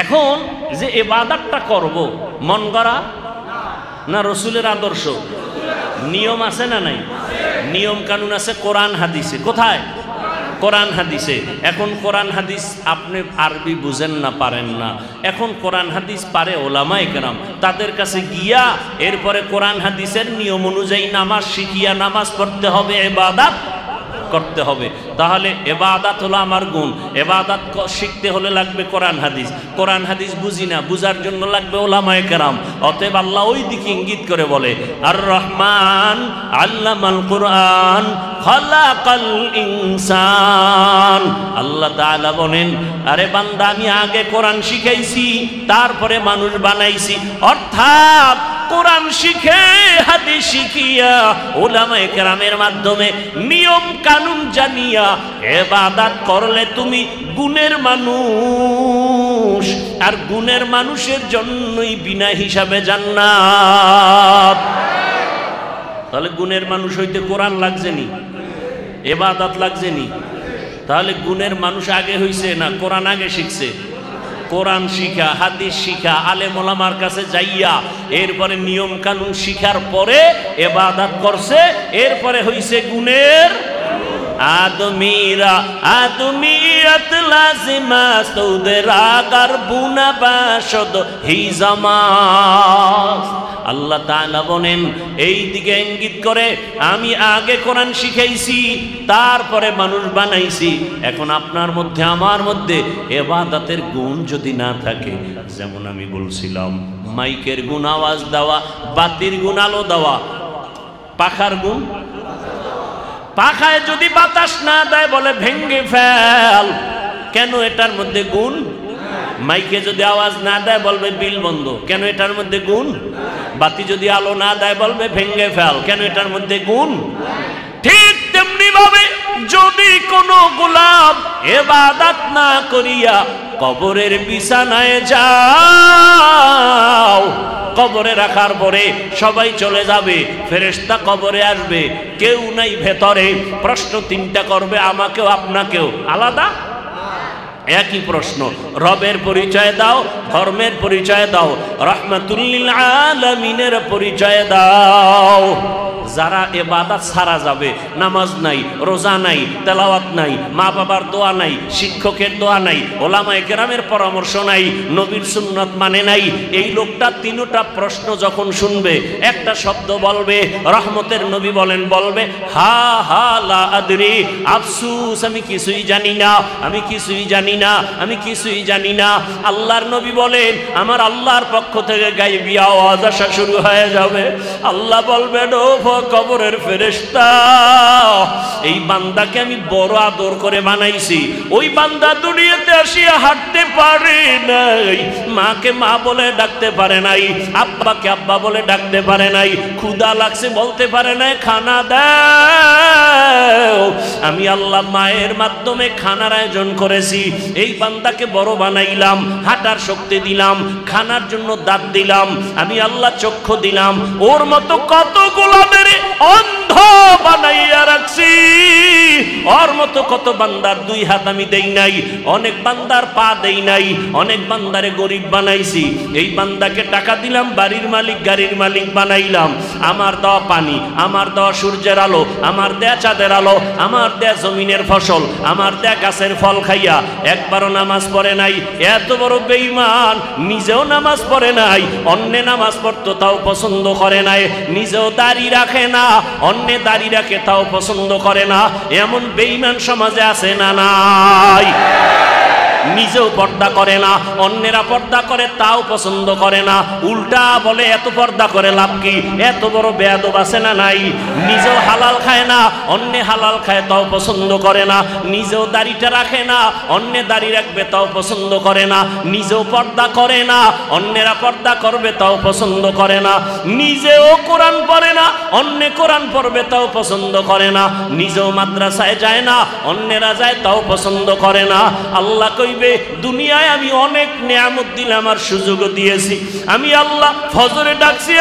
এখন যে ইবাদতটা করব, মন গড়া না রসুলের আদর্শ? নিয়ম আছে না নাই? নিয়ম কানুন আছে কোরআন হাদিসে। কোথায়? কোরআন হাদিসে। এখন কোরআন হাদিস আপনি আরবি বুঝেন না, পারেন না, এখন কোরআন হাদিস পারে ওলামায়ে কেরাম, তাদের কাছে গিয়া এরপরে কোরআন হাদিসের নিয়ম অনুযায়ী নামাজ শিখিয়া নামাজ পড়তে হবে, ইবাদত করতে হবে। তাহলে ইবাদত হলো আমার গুণ, ইবাদত শিখতে হলে লাগবে কোরআন হাদিস, কোরআন হাদিস বুঝি না, বুঝার জন্য লাগবে ওলামায়ে কেরাম। অতএব আল্লাহ ওই দিকে ইঙ্গিত করে বলে, আর রহমান আল্লামাল কুরআন খালাকাল ইনসান। আল্লাহ তাআলা বলেন, আরে বান্দা আমি আগে কোরআন শিখাইছি, তারপরে মানুষ বানাইছি। অর্থাৎ কোরআন শিখে হাদিস শিখিয়া উলামায়ে কেরামের মাধ্যমে নিয়ম কানুন জানিয়া ইবাদত করলে তুমি গুণের মানুষ, আর গুণের মানুষের জন্যই বিনা হিসাবে জান্নাত। তাহলে গুণের মানুষ হইতে কোরআন লাগছে নি, ইবাদত লাগছে নি? তাহলে গুণের মানুষ আগে হইছে না কোরআন আগে শিখছে? কোরআন শিখা, হাদিস শিখা, আলেম ওলামার কাছে যাইয়া এরপরে নিয়ম কানুন শিখার পরে ইবাদত করছে, এরপরে হইছে গুণের আদমিরা। আদমিয়ত লাজিমা সৌদরা গারবুনা বাশদ হিজামাস। আল্লাহ তাআলা বলেন, এই দিকে ইঙ্গিত করে আমি আগে কোরআন শিখাইছি, তারপরে মানুষ বানাইছি। এখন আপনার মধ্যে আমার মধ্যে ইবাদতের গুণ যদি না থাকে, যেমন আমি বলছিলাম মাইকের গুণ আওয়াজ দেওয়া, বাতির গুণ আলো দেওয়া, পাখার গুণ, পাখায় যদি বাতাস না দেয় বলে ভেঙ্গে ফেল, কেন? এটার মধ্যে গুণ। মাইকে যদি আওয়াজ না দেয় বলবে বিল বন্ধ, কেন? এটার মধ্যে গুণ। বাতি যদি আলো না দেয় বলবে ভেঙ্গে ফেল, কেন? এটার মধ্যে গুণ। ঠিক তেমনি ভাবে যদি কোনো গোলাম ইবাদত না করিয়া কবরের বিছানায় যাও, কবরে রাখার পরে সবাই চলে যাবে, ফেরেশতা কবরে আসবে, কেউ নাই ভেতরে। প্রশ্ন তিনটা করবে, আমাকেও আপনাকেও, আলাদা একই প্রশ্ন। রবের পরিচয় দাও, ধর্মের পরিচয় দাও, রাহমাতুল লিল আলামিনের পরিচয় দাও। যারা ইবাদত ছাড়া যাবে, নামাজ নাই, রোজা নাই, তেলাওয়াত নাই, মা বাবার দোয়া নাই, শিক্ষকের দোয়া নাই, ওলামায়ে কেরামের পরামর্শ নাই, নবীর সুন্নাত মানে নাই, এই লোকটা তিনটা প্রশ্ন যখন শুনবে একটা শব্দ বলবে, রহমতের নবী বলেন, বলবে হা হা লা আদরি, আফসুস আমি কিছুই জানি না, আমি কিছুই জানি না, আমি কিছুই জানি না। আল্লাহর নবী বলেন, আমার আল্লাহর পক্ষ থেকে গায়বী আওয়াজ আসা শুরু হয়ে যাবে। আল্লাহ বলবেন, ও কবরের ফেরেশতা, এই বান্দাকে আমি বড় আদর করে বানাইছি, ওই বান্দা দুনিয়াতে আসিয়া হাঁটতে পারে নাই, মাকে মা বলে ডাকতে পারে নাই, আব্বাকে আব্বা বলে ডাকতে পারে নাই, ক্ষুধা লাগছে বলতে পারে নাই, খানা দাও। আমি আল্লাহ মায়ের মাধ্যমে খানার আয়োজন করেছি, এই বান্দাকে বড় বানাইলাম, হাঁটার শক্তি দিলাম, খানার জন্য দাঁত দিলাম, আমি আল্লাহ চক্ষু দিলাম। ওর মতো কত গোলামের অন্ধ বানাইয়া রাখছি, ওর মতো কত বান্দার দুই হাত আমি দেই নাই, অনেক বান্দার পা দেই নাই, অনেক বান্দারে গরিব বানাইছি। এই বান্দাকে টাকা দিলাম, বাড়ির মালিক গাড়ির মালিক বানাইলাম। আমার দেওয়া পানি, আমার দেওয়া সূর্যের আলো, আমার দেয়া চাঁদের আলো, আমার দেয়া জমিনের ফসল, আমার দেয়া গাছের ফল খাইয়া একবারও নামাজ পড়ে নাই। এত বড় বেঈমান, নিজেও নামাজ পড়ে নাই, অন্যে নামাজ পড়তো তাও পছন্দ করে নাই, নিজেও দাড়ি রাখে না, অন্যে দাড়ি রাখে তাও পছন্দ করে না। এমন বেঈমান সমাজে আছে না নাই? নিজেও পর্দা করে না, অন্যেরা পর্দা করে তাও পছন্দ করে না, উল্টা বলে এত পর্দা করে লাভ কি? এত বড় বেয়াদব আছে না নাই? নিজেও হালাল খায় না, অন্য হালাল খায় তাও পছন্দ করে না, নিজেও দাড়িটা রাখে না, অন্য দাড়ি রাখবে তাও পছন্দ করে না, নিজেও পর্দা করে না, অন্যেরা পর্দা করবে তাও পছন্দ করে না, নিজেও কোরআন পড়ে না, অন্য কোরআন পড়বে তাও পছন্দ করে না, নিজেও মাদ্রাসায় যায় না, অন্যেরা যায় তাও পছন্দ করে না। আল্লাহ কইবে, দুনিয়ায় আমি অনেক নিয়ামত দিলাম আর সুযোগও দিয়েছি, আমি আল্লাহ ফজরে ডাকছি,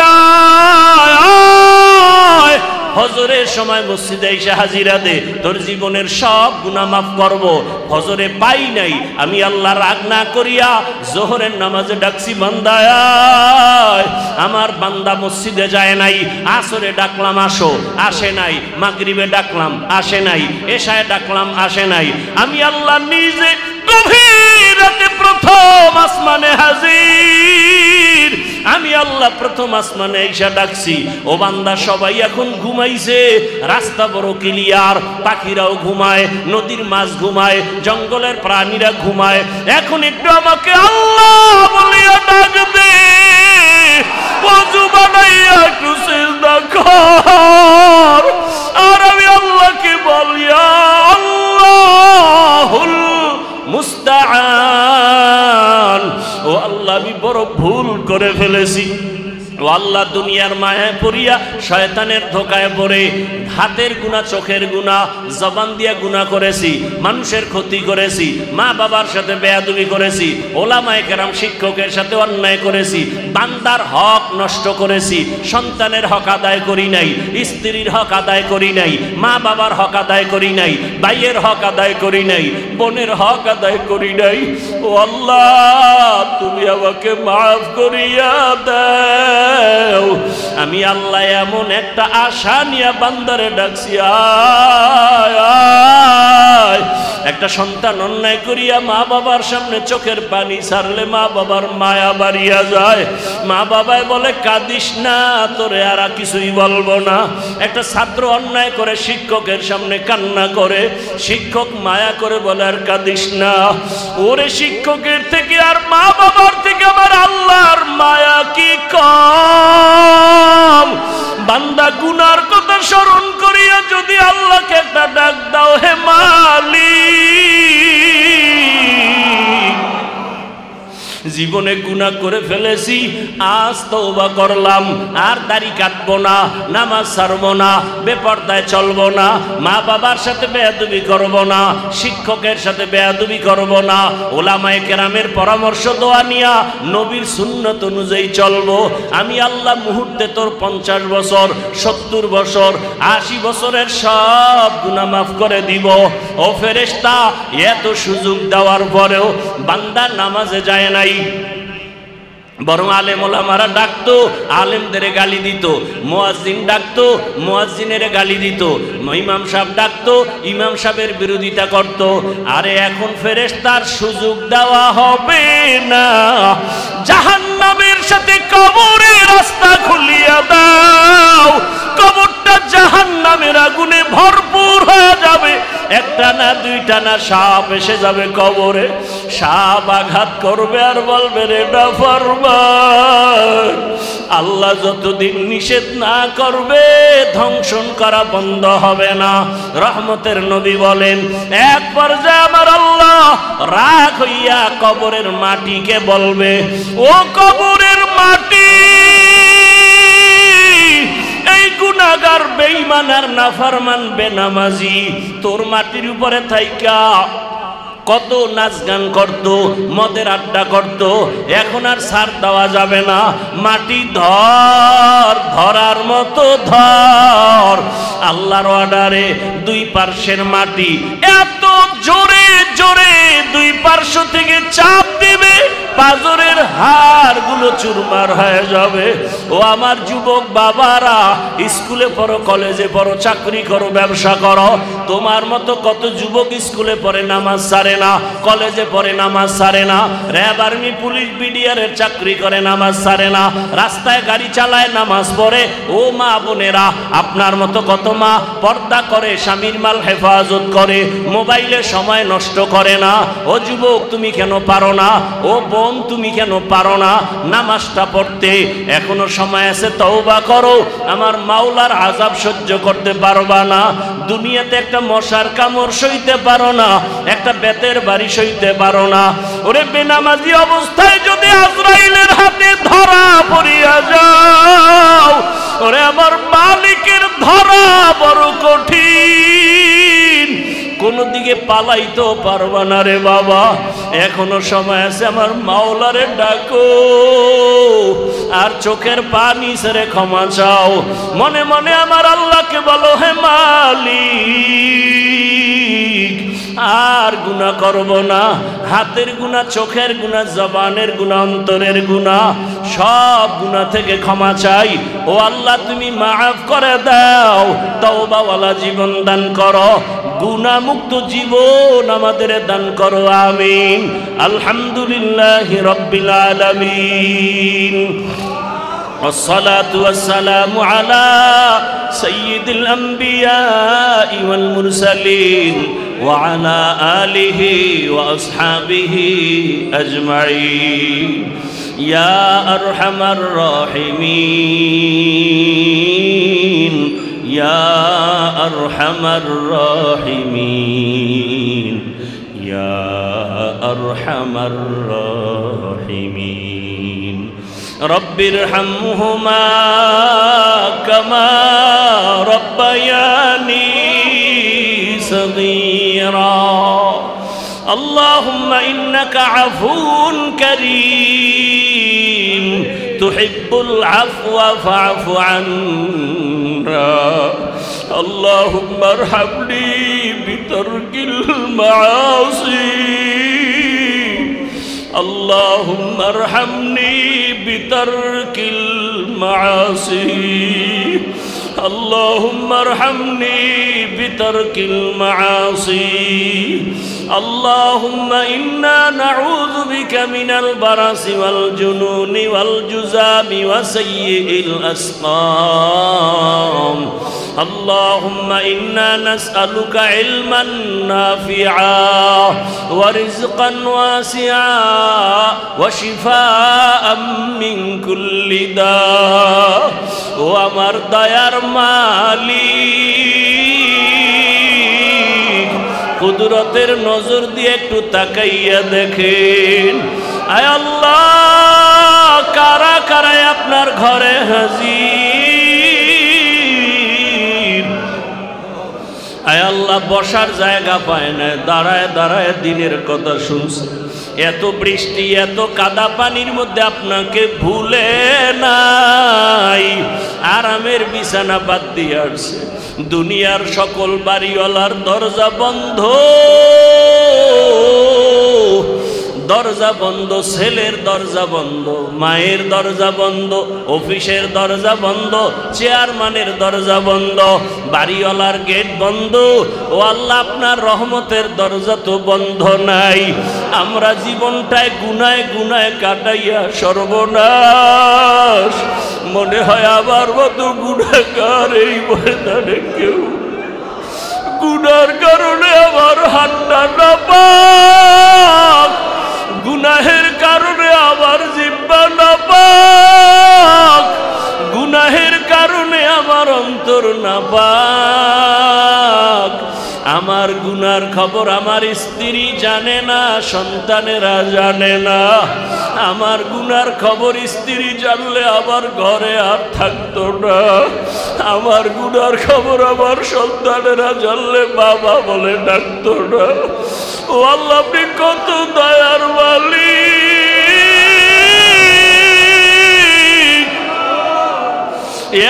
আয় ফজরের সময় মসজিদে এসে হাজিরা দে, তোর জীবনের সব গুনাহ মাফ করব। ফজরে পাই নাই, আমি আল্লাহ রাগ না করিয়া জোহরের নামাজে ডাকছি, বান্দা আয়, আমার আমার বান্দা মসজিদে যায় নাই, আসরে ডাকলাম আসো, আসে নাই, মাগরিবে ডাকলাম আসে নাই, এশায় ডাকলাম আসে নাই। আমি আল্লাহ নিজে গভীর রাতে প্রথম আসমানে হাজির। আমি আল্লাহ প্রথম আসমানে এসে ডাকছি, ও বান্দা সবাই এখন ঘুমাইছে, রাস্তা বড় ক্লিয়ার, পাখিরাও ঘুমায়, নদীর মাছ ঘুমায়, জঙ্গলের প্রাণীরা ঘুমায়, এখন একটু আমাকে আল্লাহ বলিয়া ডাক দে, ওযু বানাইয়া একটু সিজদা কর। আর আমি আল্লাহকে বলিয়া আল্লাহুল মুস্তাআন, ও আল্লাহ আমি বড় ভুল করে ফেলেছি। ও আল্লাহ দুনিয়ার মায়ায় পড়িয়া শয়তানের ধোকায় পড়ে হাতের গুনাহ, চোখের গুনাহ, জবান দিয়া গুনাহ করেছি, মানুষের ক্ষতি করেছি, মা বাবার সাথে বেয়াদবি করেছি, ওলামায়ে কেরাম শিক্ষকের সাথে অন্যায় করেছি, বান্দার হক নষ্ট করেছি, সন্তানের হক আদায় করি নাই, স্ত্রীর হক আদায় করি নাই, মা বাবার হক আদায় করি নাই, ভাইয়ের হক আদায় করি নাই, বোনের হক আদায় করি নাই। ও আল্লাহ তুমি আমাকে মাফ করিয়া দাও। আমি আল্লাহ এমন একটা আশা নিয়ে বান্দারে ডাকছি, আয় আয়। একটা সন্তান অন্যায় করিয়া মা বাবার সামনে চোখের পানি ছাড়লে মা বাবার মায়া বাড়িয়া যায়। মা বাবায় বলে কাঁদিস না, তোরে আর কিছুই বলবো না। একটা ছাত্র অন্যায় করে শিক্ষকের সামনে কান্না করে, শিক্ষক মায়া করে বলে আর কাঁদিস না। ওরে শিক্ষকের থেকে আর মা বাবার থেকে আমার আল্লাহর মায়া কি কম? বান্দা গুনার কথা স্মরণ করিয়া যদি আল্লাহকে একটা ডাক দাও, হে মালিক জীবনে গুনাহ করে ফেলেছি, আজ তওবা করলাম, আর দাড়ি কাটবো না, নামাজ ছাড়বো না, বেপরদায় চলবো না, মা বাবার সাথে বেয়াদবি করবো না, শিক্ষকের সাথে বেয়াদবি করবো না, ওলামায়ে কেরামের পরামর্শ দোয়া নিয়া নবীর সুন্নত অনুযায়ী চলবো। আমি আল্লাহ মুহূর্তে তোর 50 বছর, 70 বছর, 80 বছরের সব গুনাহ মাফ করে দিব। ও ফেরেশতা, এত সুযোগ দেওয়ার পরেও বান্দা নামাজে যায় নাই, বরং আলেম ওলামারা ডাকতো, আলেমদের গালি দিত, মুয়াজ্জিন ডাকতো, মুয়াজ্জিনের গালি দিত, ইমাম সাহেব ডাকতো, ইমাম সাহেবের বিরোধিতা করত। আরে এখন ফেরেশতার সুযোগ দেওয়া হবে না, জাহান্নামের সাথে কবরের রাস্তা খুলিয়া দাও। কবরটা জাহান্নামের আগুনে ভরপুর হয়ে যাবে, একটা না দুইটা না সাপ এসে যাবে কবরে। সাপ আঘাত করবে আর বলবে রে নাফরমান। আল্লাহ যতদিন নিষেধ না করবে ধ্বংসন করা বন্ধ হবে না। রহমতের নবী বলেন, এক পর্যায়ে আমার আল্লাহ রাগ হইয়া কবরের মাটিকে বলবে, ও কবরের মাটি, এই গুনাহগার বেঈমান আর নাফরমান বেনামাজি তোর মাটির উপরে থাইকা কত নাচ গান করত, মদের আড্ডা করত, এখন আর ছাড় দেওয়া যাবে না। মাটি ধর, ধরার মতো ধর। আল্লাহর অর্ডারে দুই পার্শ্বের মাটি এত জোরে জোরে দুই পার্শ্ব থেকে চাপ দিবে, পাজরের হাড়গুলো চুরমার হয়ে যাবে। ও আমার যুবক বাবারা, স্কুলে পড়ো, কলেজে পড়ো, চাকরি করো, ব্যবসা করো, তোমার মতো কত যুবক স্কুলে পড়ে নামাজ ছাড়ে না, কলেজে পড়ে নামাজ ছাড়ে না, র্যাব, আর্মি, পুলিশ, বিডিআরের চাকরি করে নামাজ ছাড়ে না, রাস্তায় গাড়ি চালায় নামাজ পড়ে। ও মা বোনেরা, আপনার মতো কত মা পর্দা করে, স্বামীর মাল হেফাজত করে, মোবাইলে সময় নষ্ট করে না। ও যুবক তুমি কেন পারো না? ও বোন তুমি কেন পারো না নামাজটা পড়তে? এখনো সময় আছে, তওবা করো। আমার মাওলার আযাব সহ্য করতে পারবা না। দুনিয়াতে একটা মশার কামড় সইতে পারো না, একটা বেতের বাড়ি সইতে পারো না। ওরে বেনামাজি অবস্থায় যদি আজরাইলের হাতে ধরা পড়িয়া যাও, ওরে আমার মালিকের ধরা বড় কঠিন, কোন দিকে পালাইতেও পারবা না রে বাবা। এখনো সময় আছে, আমার মাওলারে ডাকো আর চোখের পানি ছেড়ে ক্ষমা চাও। মনে মনে আমার আল্লাহকে বলো, হে মালিক আর গুনাহ করব না। হাতের গুনাহ, চোখের গুনাহ, জবানের গুনাহ, অন্তরের গুনাহ, সব গুনাহ থেকে ক্ষমা চাই। ও আল্লাহ তুমি মাফ করে দাও, তওবাওয়ালা জীবন দান করো, গুনাহ মুক্ত জীবন আমাদের দান করো, আমিন। আলহামদুলিল্লাহি রাব্বিল আলামিন। والصلاة والسلام على سيد الأنبياء والمرسلين وعلى آله وأصحابه أجمعين يا أرحم الراحمين يا أرحم الراحمين يا أرحم الراحمين رب ارحمهما كما ربياني صغيرا اللهم إنك عفو كريم تحب العفو فاعف عنا اللهم ارحمني بترك المعاصي اللهم ارحمني بترك المعاصي اللهم ارحمني بترك المعاصي اللهم إنا نعوذ بك من البرص والجنون والجذام وسيء الأسقام اللهم إنا نسألك علما نافعا ورزقا واسعا وشفاء من كل داء ومرضى মালিক কুদরতের নজর দিয়ে একটু তাকাইয়া দেখেন, আয় আল্লাহ কারা কারা আপনার ঘরে হাজির। আয় আল্লাহ বসার জায়গা পায় না, দাঁড়ায় দাঁড়ায় দিনের কথা শুনছে। এত বৃষ্টি, এত কাদা পানির মধ্যে আপনাকে ভুলে নাই, আরামের বিছানা বাদ দিয়ে আসছে। দুনিয়ার সকল বাড়িওয়ালার দরজা বন্ধ, দরজা বন্ধ, ছেলের দরজা বন্ধ, মায়ের দরজা বন্ধ, অফিসের দরজা বন্ধ, চেয়ারম্যানের দরজা বন্ধ, বাড়িওয়ালার গেট বন্ধ। ও আল্লাহ আপনার রহমতের দরজা তো বন্ধ নাই। আমরা জীবনটায় গুনায় গুনায় কাটাইয়া সর্বনাশ। মনে হয় আবার মতো গুনাহগার এই ময়দানে কেউ, গুনার কারণে আমার হাতটা নাপাক, গুনাহের কারণে আমার জিহ্বা নাপাক, গুনাহের কারণে আমার অন্তর নাপাক। আমার গুনার খবর আমার স্ত্রী জানে না, সন্তানেরা জানে না। আমার গুনার খবর স্ত্রী জানলে আমার ঘরে আর থাকতো না। আমার গুনার খবর আমার সন্তানেরা জানলে বাবা বলে ডাকতো না। ও আল্লাহ আপনি কত দয়ার মালিক,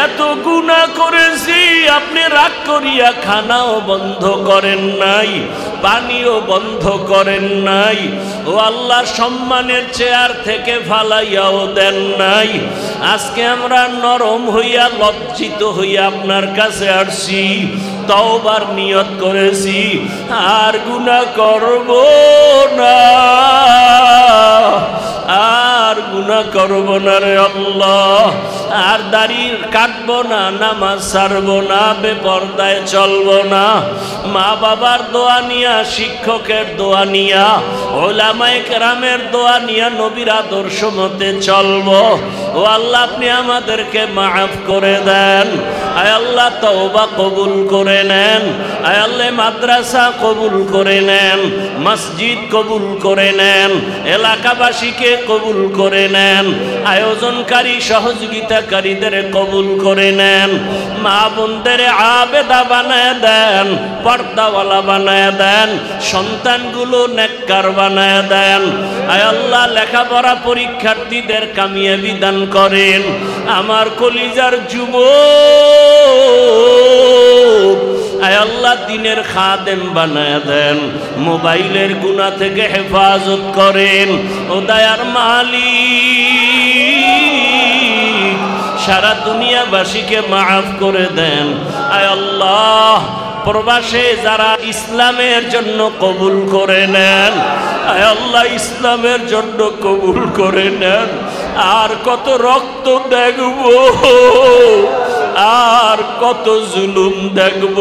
এত গুনাহ করেছি, আপনি রাগ করিয়া খানাও বন্ধ করেন নাই, পানিও বন্ধ করেন নাই। ও আল্লাহ সম্মানের চেয়ার থেকে ফালাইয়াও দেন নাই। আজকে আমরা নরম হইয়া লজ্জিত হইয়া আপনার কাছে আসছি, তওবার নিয়ত করেছি আর গুনাহ করব না, আর গুনাহ করব না রে আল্লাহ। আর দাড়ি কাটবো না, নামাজ ছাড়বো না, বেপরদায় চলবো না। মা বাবার দোয়া নিয়া, শিক্ষকের দোয়া নিয়া, ওলামায়ে কেরামের দোয়া নিয়া নবীর আদর্শ মতে চলবো। ও আল্লাহ আপনি আমাদেরকে মাফ করে দেন। আয় আল্লাহ তওবা কবুল করে নেন। আয় আল্লাহ মাদ্রাসা কবুল করে নেন, মসজিদ কবুল করে নেন, এলাকাবাসীকে কবুল করে নেন, আয়োজনকারী সহযোগিতাকারীদের কবুল করে নেন, মা বোনদের আবেদা বানায় দেন, পর্দাওয়ালা বানায় দেন, সন্তানগুলো নেককার বানায় দেন। আয় আল্লাহ লেখাপড়া পরীক্ষার্থীদের কামিয়াবি দান করেন। আমার কলিজার যুবক আয় আল্লাহ দিনের খাদেম বানায় দেন, মোবাইলের গুনাহ থেকে হেফাজত করেন। ও দয়ার মালিক সারা দুনিয়াবাসীকে মাফ করে দেন। আয় আল্লাহ প্রবাসে যারা ইসলামের জন্য কবুল করে নেন, আয় আল্লাহ ইসলামের জন্য কবুল করে নেন। আর কত রক্ত দেখব, আর কত জুলুম দেখব।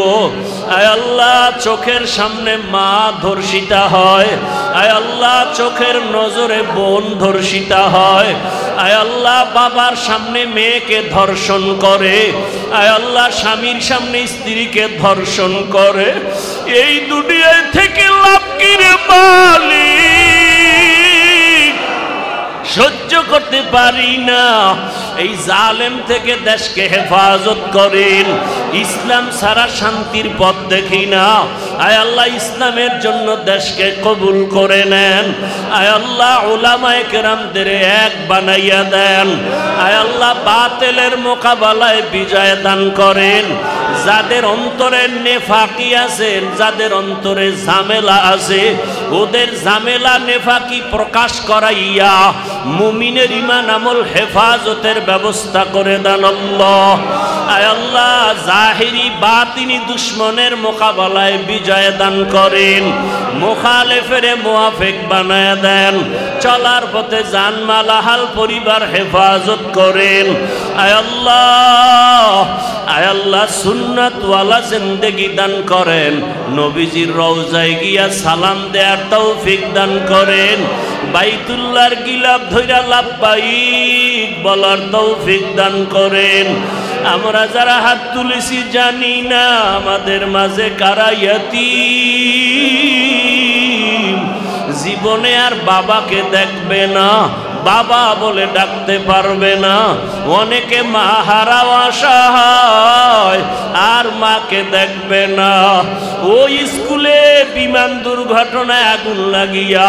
আয় আল্লাহ চোখের সামনে মা ধর্ষিতা হয়, আয় আল্লাহ চোখের নজরে বোন ধর্ষিতা হয়, আয় আল্লাহ বাবার সামনে মেয়েকে ধর্ষণ করে, আয় আল্লাহ স্বামীর সামনে স্ত্রীকে ধর্ষণ করে। এই দুনিয়ায় থেকে লাভ কি রে মালিক? সহ্য করতে পারি না। এই জালেম থেকে দেশকে হেফাজত করেন। ইসলাম ছাড়া শান্তির পথ দেখি না। আয় আল্লাহ ইসলামের জন্য দেশকে কবুল করে নেন। আয় আল্লাহ উলামায়ে কেরামদের এক বানাইয়া দেন। আয় আল্লাহ বাতিলের মোকাবেলায় বিজয় দান করেন। যাদের অন্তরে নেফাকি আছে, যাদের অন্তরে ঝামেলা আছে, ওদের ঝামেলা নেফাকি প্রকাশ করাইয়া মুমিনের ঈমান আমল হেফাজতের ব্যবস্থা করে দেন আল্লাহ। আয় আল্লাহ জাহিরি বাতিনি দুশ্মনের মোকাবেলায় বিজয় দান করেন। মুখালেফের মুআফিক বানায় দেন। চলার পথে জানমাল আহাল পরিবার হেফাজত করেন। আয় আল্লাহ, আয় আল্লাহ সুন্নাতওয়ালা জিন্দেগি দান করেন। নবীজির রওজায় গিয়া সালাম দেয়ার তৌফিক দান করেন। বাইতুল্লাহর গিলাফ ধইরা লাব্বাইক বলার তৌফিক দান করেন। আমরা যারা হাত তুলেছি জানি না আমাদের মাঝে কারা ইয়াতীম, জীবনে আর বাবাকে দেখবে না, বাবা বলে ডাকতে পারবে না। অনেকে মা হারা অসহায়, আর মাকে দেখবে না। ওই স্কুলে বিমান দুর্ঘটনায় আগুন লাগিয়া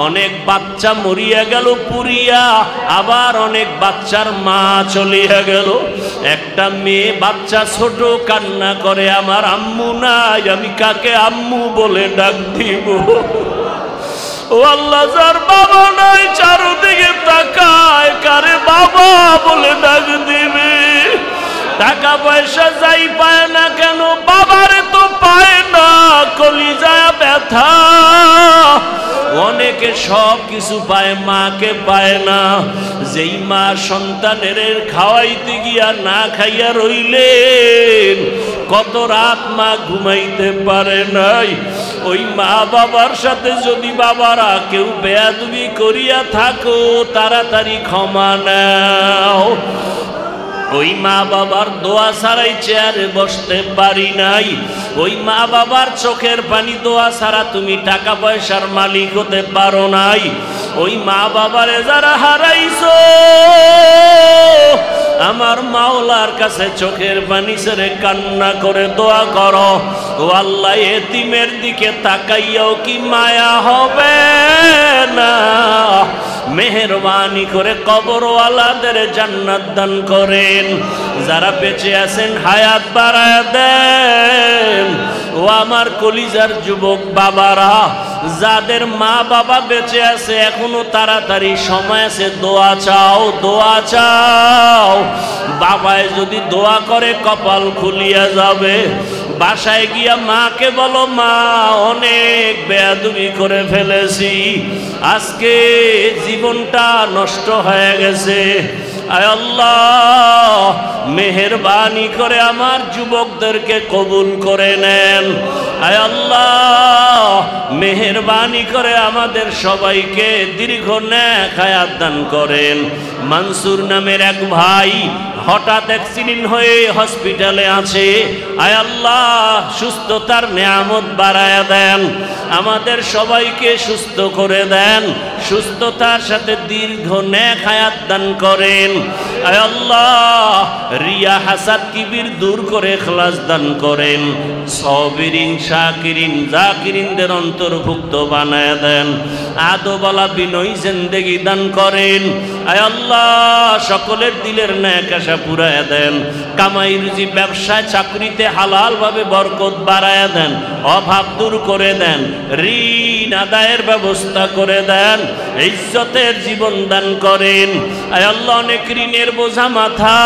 অনেক বাচ্চা মরিয়া গেল পুরিয়া, আবার অনেক বাচ্চার মা চলিয়া গেল। একটা মেয়ে বাচ্চা ছোট কান্না করে, আমার আম্মু নাই, আমি কাকে আম্মু বলে ডাক দিব? ও আল্লাহ, যার বাবা নাই চারদিকে তাকায়, কারে বাবা বলে ডাক দিবে? টাকা পয়সা যাই পায় না কেন, বাবারে তো পায় না, কলিজায় ব্যথা। অনেকে সব কিছু পায়, মাকে পায় না। যেই মা সন্তানের খাওয়াইতে গিয়া না খাইয়া রইলেন, কত রাত মা ঘুমাইতে পারে নাই। ওই মা বাবার সাথে যদি বাবারা কেউ বেয়াদবি করিয়া থাকো, তাড়াতাড়ি ক্ষমা নাও। ওই মা বাবার দোয়া ছাড়াই চেয়ারে বসতে পারি নাই। ওই মা বাবার চোখের পানি দোয়া ছাড়া তুমি টাকা পয়সার মালিক হতে পারো নাই। ওই মা বাবারে যারা হারাইছো, আমার মাওলার কাছে চোখের পানি ছেড়ে কান্না করে দোয়া করো। ও আল্লাহ, এতিমের দিকে তাকাইয়াও কি মায়া হবে না? মেহেরবানি করে কবরওয়ালাদের জান্নাত দান করেন। যারা বেঁচে আছেন হায়াত বাড়ায় দেন। ও আমার কলিজার যুবক বাবারা, যাদের মা বাবা বেঁচে আছে এখনো তাড়াতাড়ি সময় আছে, দোয়া চাও, দোয়া চাও। বাবায় যদি দোয়া করে কপাল খুলিয়া যাবে। বাসায় গিয়া মাকে বলো, মা অনেক বেয়াদবি করে ফেলেছি, আজকে জীবনটা নষ্ট হয়ে গেছে। আয় আল্লাহ, মেহেরবানি করে আমার যুবকদেরকে কবুল করে নেন। আয় আল্লাহ, মেহেরবানি করে আমাদের সবাইকে দীর্ঘ নেক হায়াত দান করেন। মনসুর নামের এক ভাই হঠাৎ অ্যাক্সিডেন্ট হয়ে হসপিটালে আছে, আয় আল্লাহ সুস্থতার নিয়ামত বাড়ায়া দেন, আমাদের সবাইকে সুস্থ করে দেন, সুস্থতার সাথে দীর্ঘ নেক হায়াত দান করেন। আয় আল্লাহ রিয়া হাসাদ কিবির দূর করে ইখলাস দান করেন, সাবিরিন শাকিরিন জাকিরিনদের অন্তর্ভুক্ত বানায় দেন, আদবওয়ালা বিনয়ী জিন্দেগি দান করেন। আয় আল্লাহ সকলের দিলের নেক আশা পুরায় দেন, কামাই রুজি ব্যবসায় চাকরিতে হালাল ভাবে বরকত বাড়ায় দেন, অভাব দূর করে দেন, ঋণ আদায়ের ব্যবস্থা করে দেন, ইজ্জতের জীবন দান করেন। আয় আল্লাহ অনেক ঋণের বোঝা মাথা